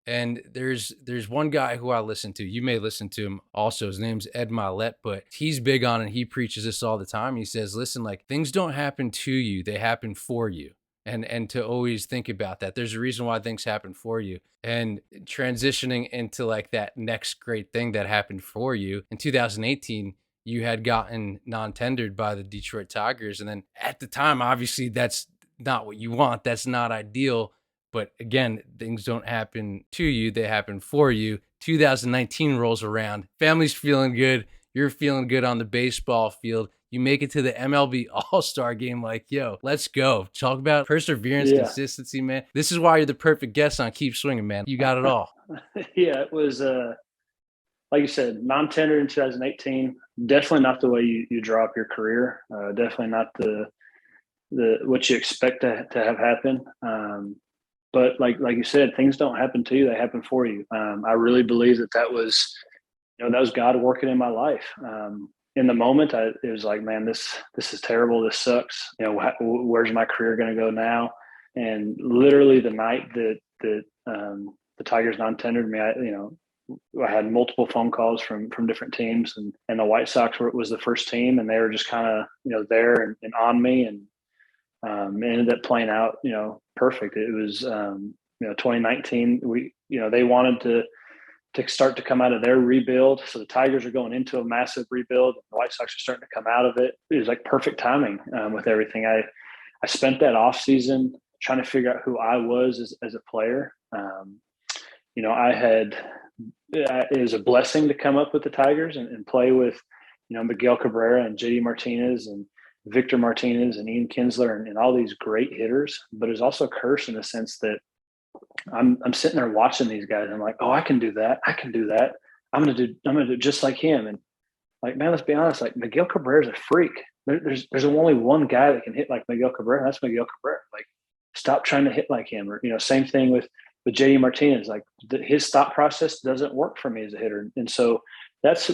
And there's one guy who I listen to. You may listen to him also. His name's Ed Milet, but he's big on, and he preaches this all the time. He says, listen, like things don't happen to you, they happen for you. And to always think about that. There's a reason why things happen for you. And transitioning into like that next great thing that happened for you in 2018, you had gotten non-tendered by the Detroit Tigers. And then at the time, obviously that's not what you want. That's not ideal. But again, things don't happen to you, they happen for you. 2019 rolls around, family's feeling good, you're feeling good on the baseball field. You make it to the MLB All-Star game, like, yo, let's go. Talk about perseverance, Yeah. consistency, man. This is why you're the perfect guest on Keep Swinging, man. You got it all. Yeah, it was like you said, non-tender in 2018. Definitely not the way you draw up your career. Definitely not the what you expect to have happen. But like you said, things don't happen to you; they happen for you. I really believe that was, you know, that was God working in my life. In the moment, it was like, man, this is terrible. This sucks. You know, where's my career going to go now? And literally the night that the Tigers non-tendered me, I had multiple phone calls from different teams, and the White Sox was the first team, and they were just kind of, you know, there and on me. And it ended up playing out, you know, perfect. It was, you know, 2019. They wanted to start to come out of their rebuild. So the Tigers are going into a massive rebuild. The White Sox are starting to come out of it. It was like perfect timing with everything. I spent that off season trying to figure out who I was as a player. You know, it was a blessing to come up with the Tigers and play with, you know, Miguel Cabrera and JD Martinez and Victor Martinez and Ian Kinsler and all these great hitters. But it's also a curse in the sense that I'm sitting there watching these guys. And I'm like, oh, I can do that. I can do that. I'm gonna do just like him. And like, man, let's be honest. Like, Miguel Cabrera is a freak. There's only one guy that can hit like Miguel Cabrera. And that's Miguel Cabrera. Like, stop trying to hit like him. Or, you know, same thing with JD Martinez. Like, his thought process doesn't work for me as a hitter. And so that's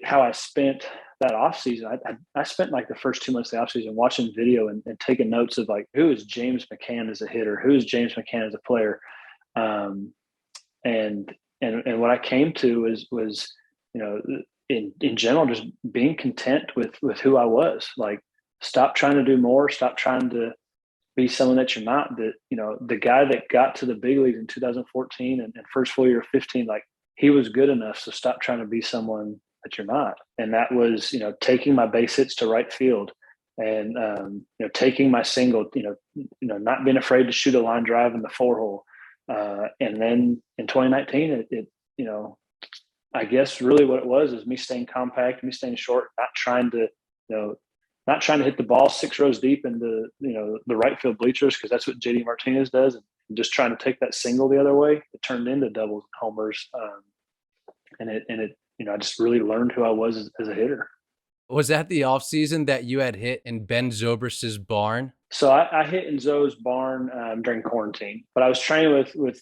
how I spent that off season. I spent like the first 2 months of the off season watching video and taking notes of like, who is James McCann as a hitter? Who is James McCann as a player? Um, And and what I came to was you know in general just being content with who I was. Like, stop trying to do more, stop trying to be someone that you're not. That, the guy that got to the big leagues in 2014 and first full year of 15, like, he was good enough. So stop trying to be someone that you're not. And that was, taking my base hits to right field, and taking my single, not being afraid to shoot a line drive in the four hole. And then in 2019, I guess really what it was is me staying compact, me staying short, know, not trying to hit the ball 6 rows deep into the right field bleachers, because that's what JD Martinez does, and just trying to take that single the other way. It turned into doubles and homers, and it I just really learned who I was as a hitter. Was that the off season that you had hit in Ben Zobrist's barn? So I hit in Zoe's barn during quarantine, but I was training with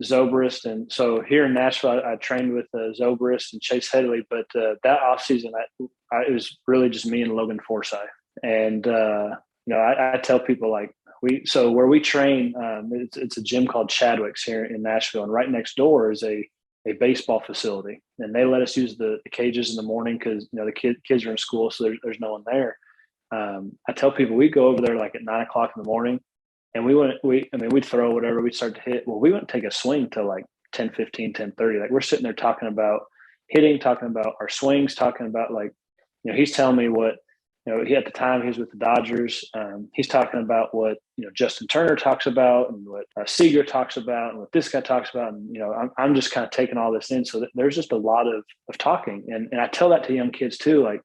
Zobrist, and so here in Nashville, I trained with Zobrist and Chase Headley. But that off season, it was really just me and Logan Forsythe. And I tell people, like, where we train, it's a gym called Chadwick's here in Nashville, and right next door is a baseball facility, and they let us use the cages in the morning because the kids are in school, so there's no one there. I tell people we go over there like at 9 o'clock in the morning, and we'd throw whatever, we'd start to hit. Well, we wouldn't take a swing till like 10:15, 10:30. Like, we're sitting there talking about hitting, talking about our swings, talking about, like, he's telling me what, he, at the time he was with the Dodgers. He's talking about what, Justin Turner talks about, and what Seager talks about, and what this guy talks about. And, I'm just kind of taking all this in. So there's just a lot of talking. And I tell that to young kids too. Like,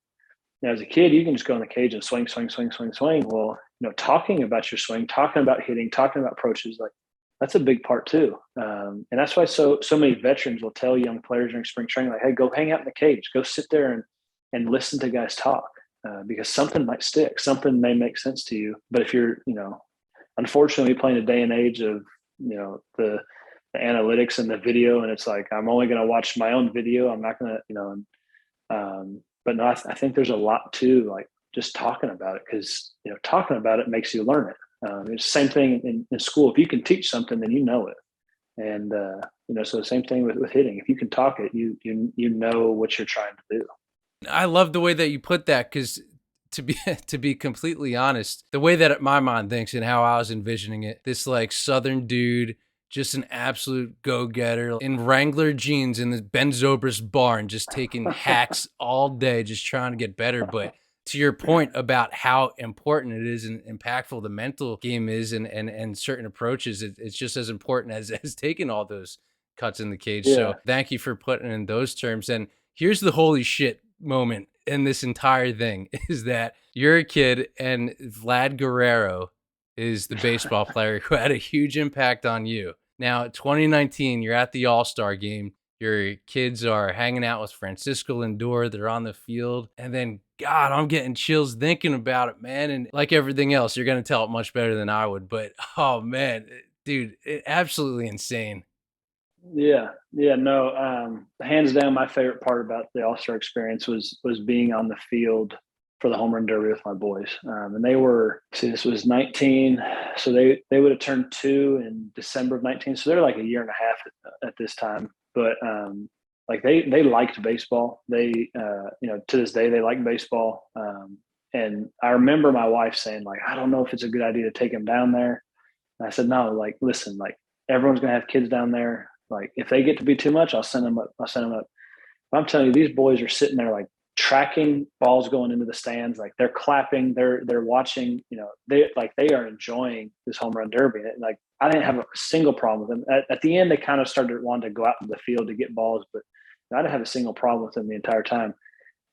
as a kid, you can just go in the cage and swing, swing, swing, swing, swing. Well, talking about your swing, talking about hitting, talking about approaches, like, that's a big part too. And that's why so many veterans will tell young players during spring training, like, hey, go hang out in the cage, go sit there and listen to guys talk, because something might stick, something may make sense to you. But if you're, unfortunately, playing a day and age of, the analytics and the video, and it's like, I'm only going to watch my own video. I'm not going to, but no, I think there's a lot to, like, just talking about it, because talking about it makes you learn it. It's the same thing in school. If you can teach something, then you know it. And so the same thing with hitting. If you can talk it, you know what you're trying to do. I love the way that you put that, because to be to be completely honest, the way that my mind thinks and how I was envisioning it, this like Southern dude, just an absolute go-getter in Wrangler jeans in the Ben Zobrist barn, just taking hacks all day, just trying to get better. But to your point about how important it is and impactful the mental game is, and certain approaches, it's just as important as taking all those cuts in the cage. Yeah. So thank you for putting it in those terms. And here's the holy shit moment in this entire thing is that you're a kid and Vlad Guerrero is the baseball player who had a huge impact on you. Now, 2019, you're at the AllStar Game. Your kids are hanging out with Francisco Lindor. They're on the field. And then, God, I'm getting chills thinking about it, man. And like everything else, you're going to tell it much better than I would. But, oh, man, dude, absolutely insane. Yeah. No, hands down, my favorite part about the All-Star experience was being on the field for the home run derby with my boys. And they were, this was 19. So they would have turned 2 in December of 19. So they're like a year and a half at this time. But like they liked baseball. They, to this day, they like baseball. And I remember my wife saying, like, I don't know if it's a good idea to take them down there. And I said, no, like, listen, like, everyone's going to have kids down there. Like, if they get to be too much, I'll send them up. But I'm telling you, these boys are sitting there, like, tracking balls going into the stands. Like, they're clapping, they're watching, they are enjoying this home run derby. And, like, I didn't have a single problem with them. At the end, they kind of started wanting to go out in the field to get balls, but I didn't have a single problem with them the entire time.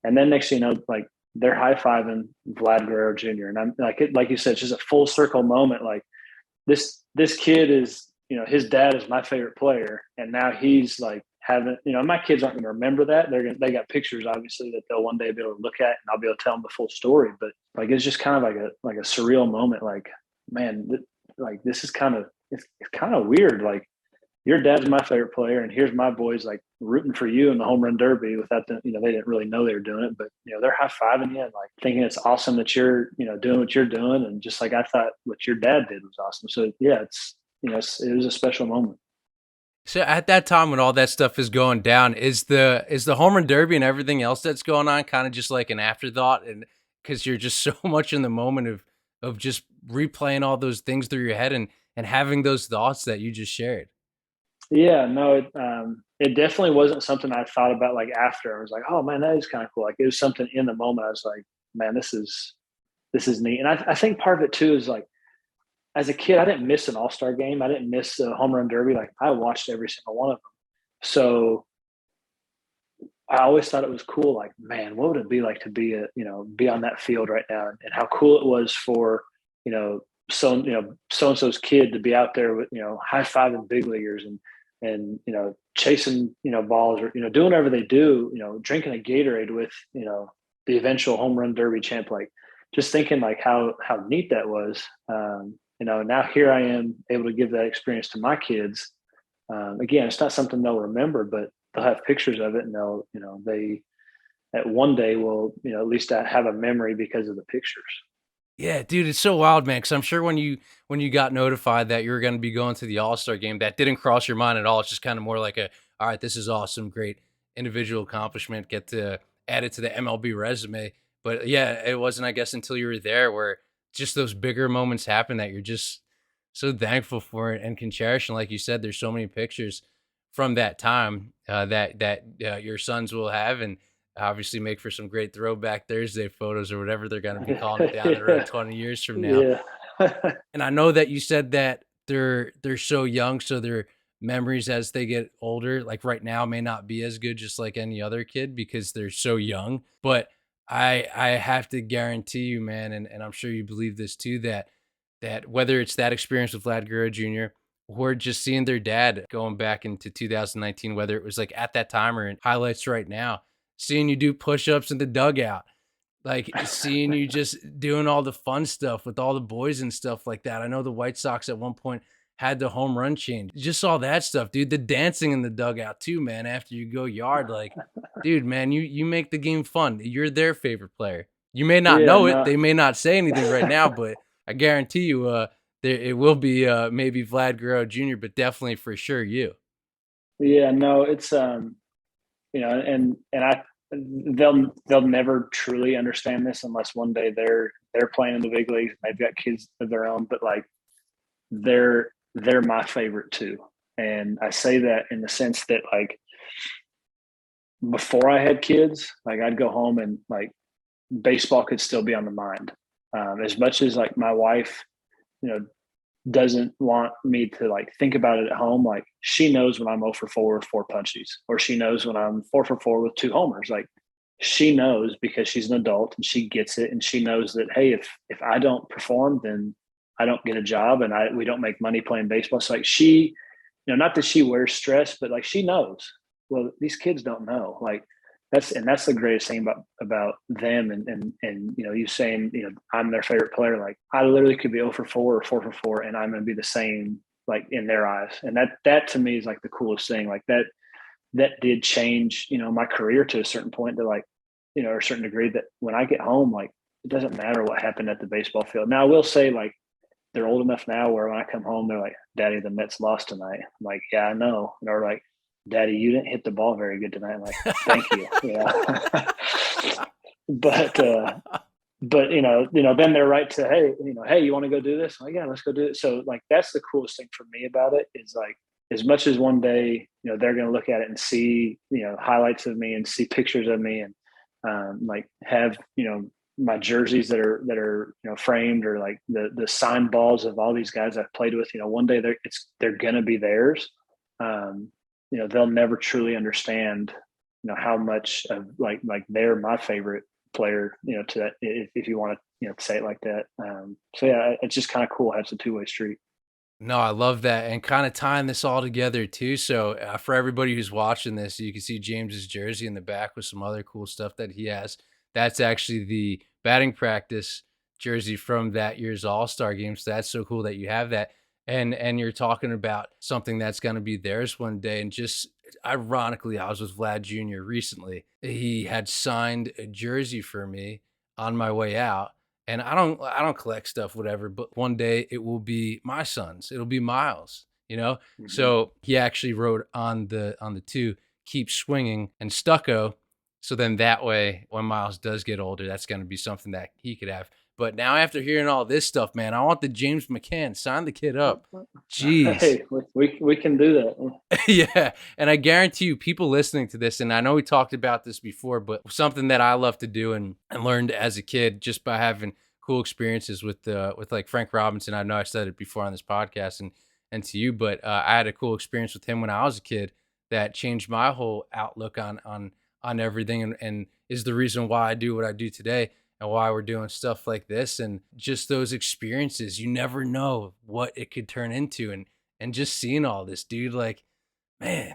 And then next thing you know, like, they're high-fiving Vlad Guerrero Jr. And I'm like you said, it's just a full circle moment. Like, this kid is, his dad is my favorite player, and now he's like having, my kids aren't going to remember that. They got pictures, obviously, that they'll one day be able to look at, and I'll be able to tell them the full story. But like, it's just kind of like a surreal moment. Like, man, like, this is it's kind of weird. Like, your dad's my favorite player, and here's my boys, like, rooting for you in the home run derby without them. They didn't really know they were doing it, but they're high fiving you and, like, thinking it's awesome that you're doing what you're doing, and just like I thought what your dad did was awesome. So yeah, it was a special moment. So at that time when all that stuff is going down, is the home run derby and everything else that's going on kind of just like an afterthought, and because you're just so much in the moment of just replaying all those things through your head and having those thoughts that you just shared. Yeah, no, it definitely wasn't something I thought about like after. I was like, oh man, that is kind of cool. Like it was something in the moment. I was like, man, this is neat. And I think part of it too is like as a kid, I didn't miss an AllStar game. I didn't miss a home run derby. Like I watched every single one of them. So I always thought it was cool. Like, man, what would it be like to be be on that field right now, and how cool it was for you know so and so's kid to be out there with high fiving big leaguers and chasing balls or doing whatever they do. Drinking a Gatorade with the eventual home run derby champ. Like, just thinking like how neat that was. Now here I am able to give that experience to my kids. Again, it's not something they'll remember, but they'll have pictures of it, and they at one day will at least have a memory because of the pictures. Yeah, dude, it's so wild, man. Because I'm sure when you got notified that you were going to be going to the All Star game, that didn't cross your mind at all. It's just kind of more like all right, this is awesome, great individual accomplishment, get to add it to the MLB resume. But yeah, it wasn't, I guess, until you were there where just those bigger moments happen that you're just so thankful for it and can cherish. And like you said, there's so many pictures from that time that your sons will have, and obviously make for some great throwback Thursday photos or whatever they're going to be calling it down the road 20 years from now. Yeah. And I know that you said that they're so young, so their memories as they get older, like right now, may not be as good, just like any other kid because they're so young. But I have to guarantee you, man, and I'm sure you believe this too, that whether it's that experience with Vlad Guerrero Jr. or just seeing their dad going back into 2019, whether it was like at that time or in highlights right now, seeing you do push-ups in the dugout, like seeing you just doing all the fun stuff with all the boys and stuff like that. I know the White Sox at one point had the home run change. Just all that stuff, dude. The dancing in the dugout too, man. After you go yard, like, dude, man, you make the game fun. You're their favorite player. You may not Yeah, know it. no. They may not say anything right now, but I guarantee you, it will be maybe Vlad Guerrero Jr., but definitely for sure you. Yeah, no, it's and I they'll never truly understand this unless one day they're playing in the big leagues. They've got kids of their own, but like they're my favorite too. And I say that in the sense that like before I had kids, like I'd go home and like baseball could still be on the mind. As much as like my wife, you know, doesn't want me to like think about it at home. Like she knows when I'm 0 for 4 with 4 punchies, or she knows when I'm 4 for 4 with 2 homers. Like she knows because she's an adult and she gets it, and she knows that hey, if I don't perform, then I don't get a job, and we don't make money playing baseball. So like she, not that she wears stress, but like she knows. Well, these kids don't know. Like that's the greatest thing about them and you saying I'm their favorite player. Like I literally could be 0 for 4 or 4 for 4, and I'm going to be the same like in their eyes. And that to me is like the coolest thing. Like that did change my career to a certain point, to like or a certain degree, that when I get home, like it doesn't matter what happened at the baseball field. Now I will say, like, they're old enough now where when I come home, they're like, "Daddy, the Mets lost tonight." I'm like, "Yeah, I know." And they're like, "Daddy, you didn't hit the ball very good tonight." I'm like, "Thank you." Yeah. but then they're right to, hey, hey, you want to go do this? I'm like, yeah, let's go do it. So like that's the coolest thing for me about it, is like as much as one day they're going to look at it and see highlights of me and see pictures of me, and like have my jerseys that are framed, or like the signed balls of all these guys I've played with. One day they're gonna be theirs. They'll never truly understand how much of like they're my favorite player. To that, if you want to say it like that. So yeah, it's just kind of cool how it's a two-way street. No, I love that, and kind of tying this all together too. So for everybody who's watching this, you can see James's jersey in the back with some other cool stuff that he has. That's actually the batting practice jersey from that year's All-Star game. So that's so cool that you have that. And you're talking about something that's going to be theirs one day. And just ironically, I was with Vlad Jr. recently. He had signed a jersey for me on my way out, and I don't collect stuff, whatever, but one day it will be my son's. It'll be Miles. you know? Mhm. So he actually wrote on the two, keep swinging and Stucko. So then that way, when Miles does get older, that's going to be something that he could have. But now after hearing all this stuff, man, I want the James McCann. Sign the kid up. Jeez. Hey, we can do that. Yeah. And I guarantee you, people listening to this, and I know we talked about this before, but something that I love to do and learned as a kid just by having cool experiences with like Frank Robinson. I know I said it before on this podcast and to you, but I had a cool experience with him when I was a kid that changed my whole outlook on everything and is the reason why I do what I do today and why we're doing stuff like this and just those experiences. You never know what it could turn into and just seeing all this, dude, like, man,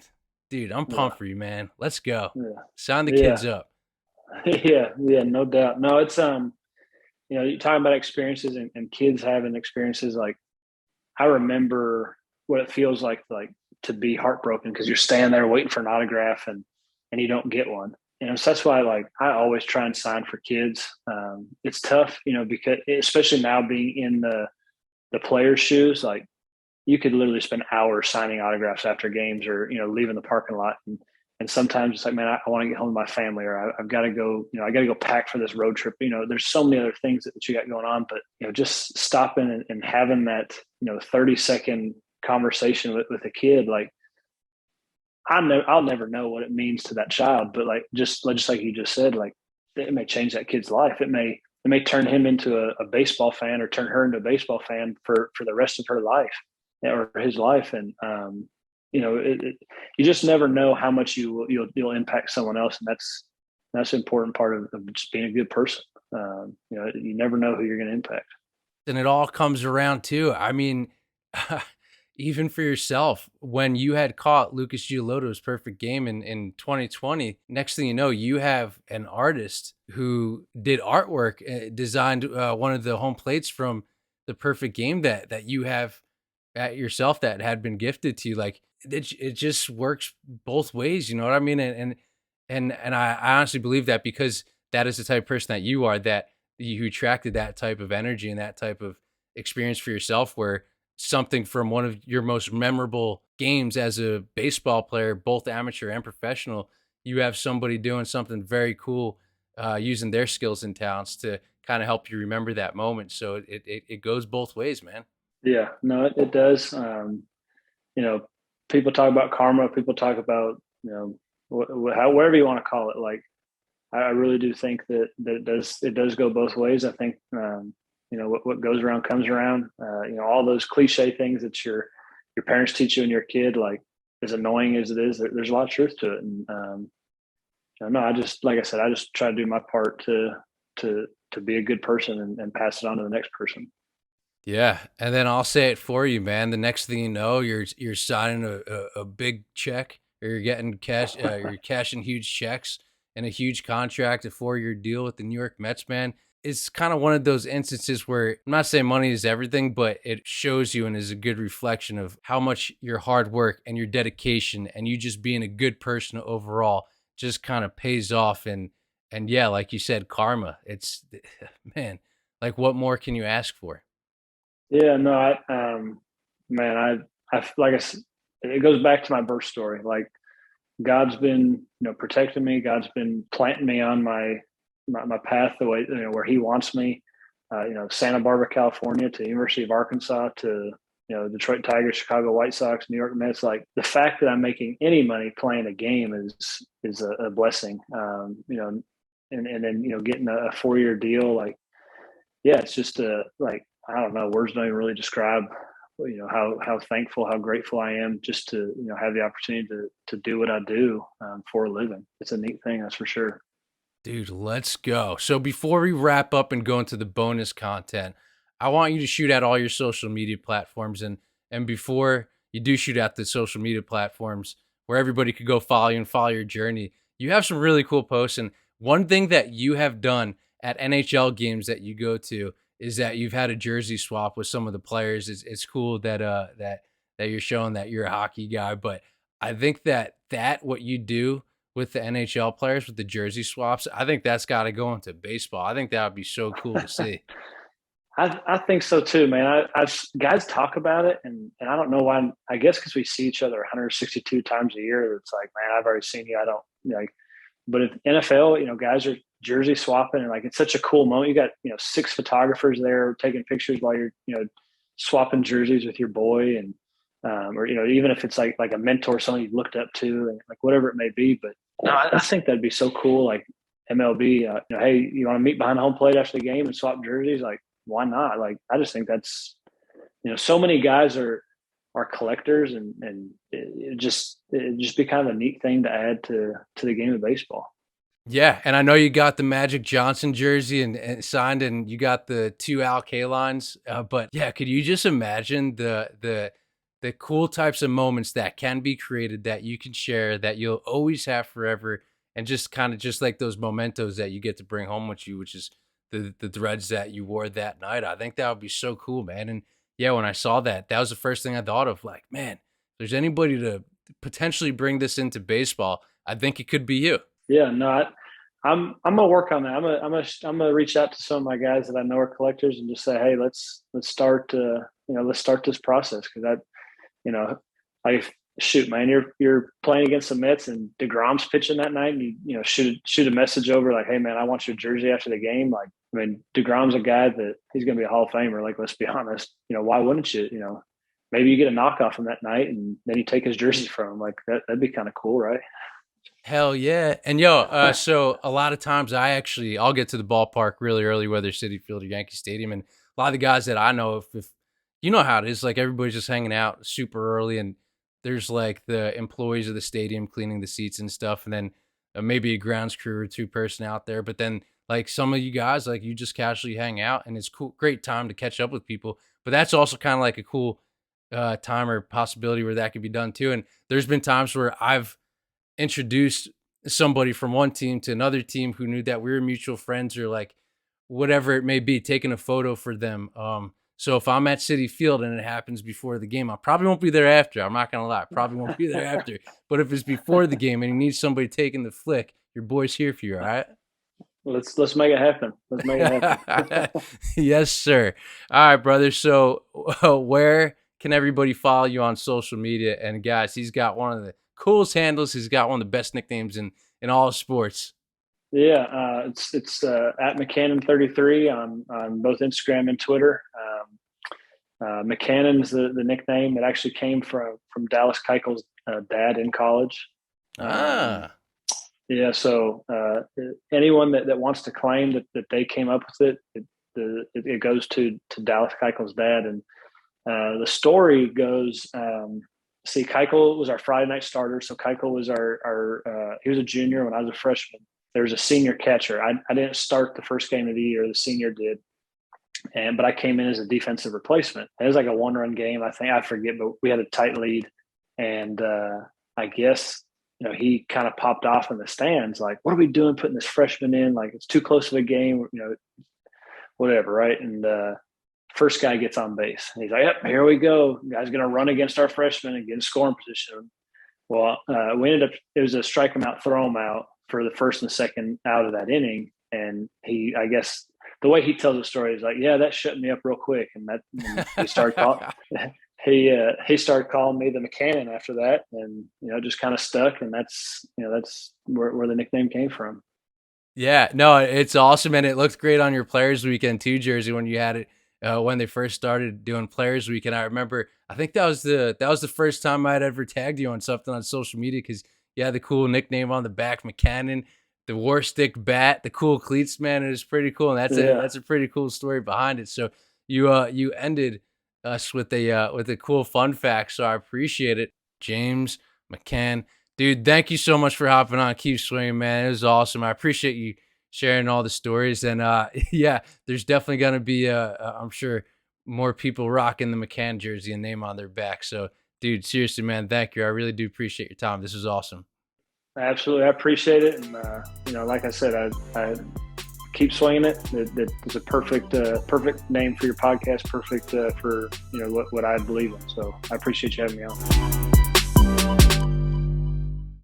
dude, I'm Yeah, pumped for you, man. Let's go. yeah, Sign the yeah, kids up. yeah, no doubt. No, it's you're talking about experiences and kids having experiences. Like I remember what it feels like to be heartbroken because you're standing there waiting for an autograph and you don't get one. So that's why like I always try and sign for kids. It's tough, because especially now being in the player's shoes, like you could literally spend hours signing autographs after games or leaving the parking lot and sometimes it's like, man, I want to get home to my family, or I've got to go, I got to go pack for this road trip. There's so many other things that you got going on, but just stopping and having that 30-second conversation with a kid, like I'll never know what it means to that child, but like just like you just said, like it may change that kid's life. It may turn him into a baseball fan or turn her into a baseball fan for the rest of her life or his life. And you just never know how much you'll impact someone else, and that's an important part of just being a good person. You never know who you're going to impact. And it all comes around too. I mean, even for yourself, when you had caught Lucas Giolotto's perfect game in 2020, next thing you know, you have an artist who did artwork, designed one of the home plates from the perfect game that you have at yourself that had been gifted to you. Like it just works both ways. You know what I mean? And I honestly believe that because that is the type of person that you are, that you attracted that type of energy and that type of experience for yourself where something from one of your most memorable games as a baseball player, both amateur and professional, you have somebody doing something very cool, using their skills and talents to kind of help you remember that moment. So it goes both ways, man. Yeah, no, it does. You know, people talk about karma. People talk about whatever you want to call it. Like I really do think that it does go both ways. I think what goes around comes around. All those cliche things that your parents teach you and your kid, like as annoying as it is, there's a lot of truth to it. And no, I just like I said, I just try to do my part to be a good person and pass it on to the next person. Yeah, and then I'll say it for you, man. The next thing you know, you're signing a big check, or you're getting cash, you're cashing huge checks and a huge contract, a 4-year deal with the New York Mets, man. It's kind of one of those instances where I'm not saying money is everything, but it shows you and is a good reflection of how much your hard work and your dedication and you just being a good person overall just kind of pays off. And yeah, like you said, karma. It's man, like what more can you ask for? Yeah, no, man, like it goes back to my birth story. Like God's been, protecting me. God's been planting me on my path the way, where He wants me. Santa Barbara, California, to University of Arkansas, to Detroit Tigers, Chicago White Sox, New York Mets. Like the fact that I'm making any money playing a game is a blessing. And then getting a 4-year deal, like yeah, it's just like I don't know, words don't even really describe how thankful, how grateful I am just to have the opportunity to do what I do for a living. It's a neat thing, that's for sure. Dude, let's go. So before we wrap up and go into the bonus content, I want you to shoot out all your social media platforms and before you do shoot out the social media platforms where everybody could go follow you and follow your journey, you have some really cool posts. And one thing that you have done at NHL games that you go to is that you've had a jersey swap with some of the players. It's cool that that you're showing that you're a hockey guy, but I think that what you do with the NHL players with the jersey swaps, I think that's got to go into baseball. I think that would be so cool to see. I think so too, man. I've guys talk about it, and I don't know why. I guess because we see each other 162 times a year. It's like, man, I've already seen you. I don't like. But at NFL, guys are jersey swapping, and like it's such a cool moment. You got 6 photographers there taking pictures while you're swapping jerseys with your boy, and or even if it's like a mentor, someone you've looked up to, and like whatever it may be. But no, I think that'd be so cool. Like MLB, hey, you want to meet behind home plate after the game and swap jerseys? Like, why not? Like, I just think that's, so many guys are collectors, and it just be kind of a neat thing to add to the game of baseball. Yeah, and I know you got the Magic Johnson jersey and signed, and you got the 2 Al Kalines. But yeah, could you just imagine the cool types of moments that can be created that you can share that you'll always have forever, and just kind of just like those mementos that you get to bring home with you, which is the threads that you wore that night. I think that would be so cool, man. And yeah, when I saw that, that was the first thing I thought of. Like, man, if there's anybody to potentially bring this into baseball, I think it could be you. Yeah, no, I'm gonna work on that. I'm gonna reach out to some of my guys that I know are collectors and just say, hey, let's start let's start this process, because like, shoot, man, you're playing against the Mets and DeGrom's pitching that night, and you shoot a message over like, hey man, I want your jersey after the game. Like, I mean, DeGrom's a guy that he's gonna be a Hall of Famer. Like, let's be honest. Why wouldn't you? Maybe you get a knockoff from that night, and then you take his jersey from him. Like, that'd be kind of cool, right? Hell yeah. And so a lot of times I'll get to the ballpark really early, whether Citi Field or Yankee Stadium. And a lot of the guys that I know, if you know how it is, like everybody's just hanging out super early, and there's like the employees of the stadium cleaning the seats and stuff. And then maybe a grounds crew or 2 person out there. But then like some of you guys, like you just casually hang out, and it's cool, great time to catch up with people. But that's also kind of like a cool time or possibility where that could be done too. And there's been times where I've introduced somebody from one team to another team who knew that we were mutual friends, or like whatever it may be, taking a photo for them. So if I'm at Citi Field and it happens before the game, I probably won't be there after. I'm not gonna lie, I probably won't be there after. But if it's before the game and you need somebody taking the flick, your boy's here for you. All right. Let's make it happen. Let's make it happen. Yes, sir. All right, brother. So where can everybody follow you on social media? And guys, he's got one of the coolest handles. He's got one of the best nicknames in all of sports. Yeah, it's at McCann33 on both Instagram and Twitter. McCann is the nickname. It actually came from Dallas Keuchel's dad in college. Yeah, so anyone that wants to claim that they came up with it goes to Dallas Keuchel's dad. And the story goes, Keuchel was our Friday night starter. So Keuchel was he was a junior when I was a freshman. There was a senior catcher. I didn't start the first game of the year. The senior did. But I came in as a defensive replacement. It was like a 1-run game. I forget, but we had a tight lead. And I guess, he kind of popped off in the stands. Like, what are we doing putting this freshman in? Like, it's too close of a game, whatever. Right. And first guy gets on base. And he's like, yep, here we go. Guy's going to run against our freshman and get in scoring position. Well, we ended up, it was a strike him out, throw him out for the first and second out of that inning. And I guess the way he tells the story is like, yeah, that shut me up real quick. And he started calling, he started calling me the McCann after that, and, just kind of stuck. And that's where the nickname came from. Yeah, no, it's awesome. And it looked great on your Players Weekend 2 jersey when you had it. When they first started doing Players Weekend, I remember, I think that was the first time I'd ever tagged you on something on social media, because you had the cool nickname on the back, McCann, the war stick bat, the cool cleats, man. It was pretty cool, and that's a pretty cool story behind it. So you ended us with a cool fun fact, so I appreciate it. James McCann, dude, thank you so much for hopping on. Keep swinging, man. It was awesome. I appreciate you sharing all the stories. And yeah, there's definitely going to be, I'm sure, more people rocking the McCann jersey and name on their back. So, dude, seriously, man, thank you. I really do appreciate your time. This was awesome. Absolutely. I appreciate it. And, like I said, I keep swinging it. It is a perfect name for your podcast. Perfect for, what I believe in. So I appreciate you having me on.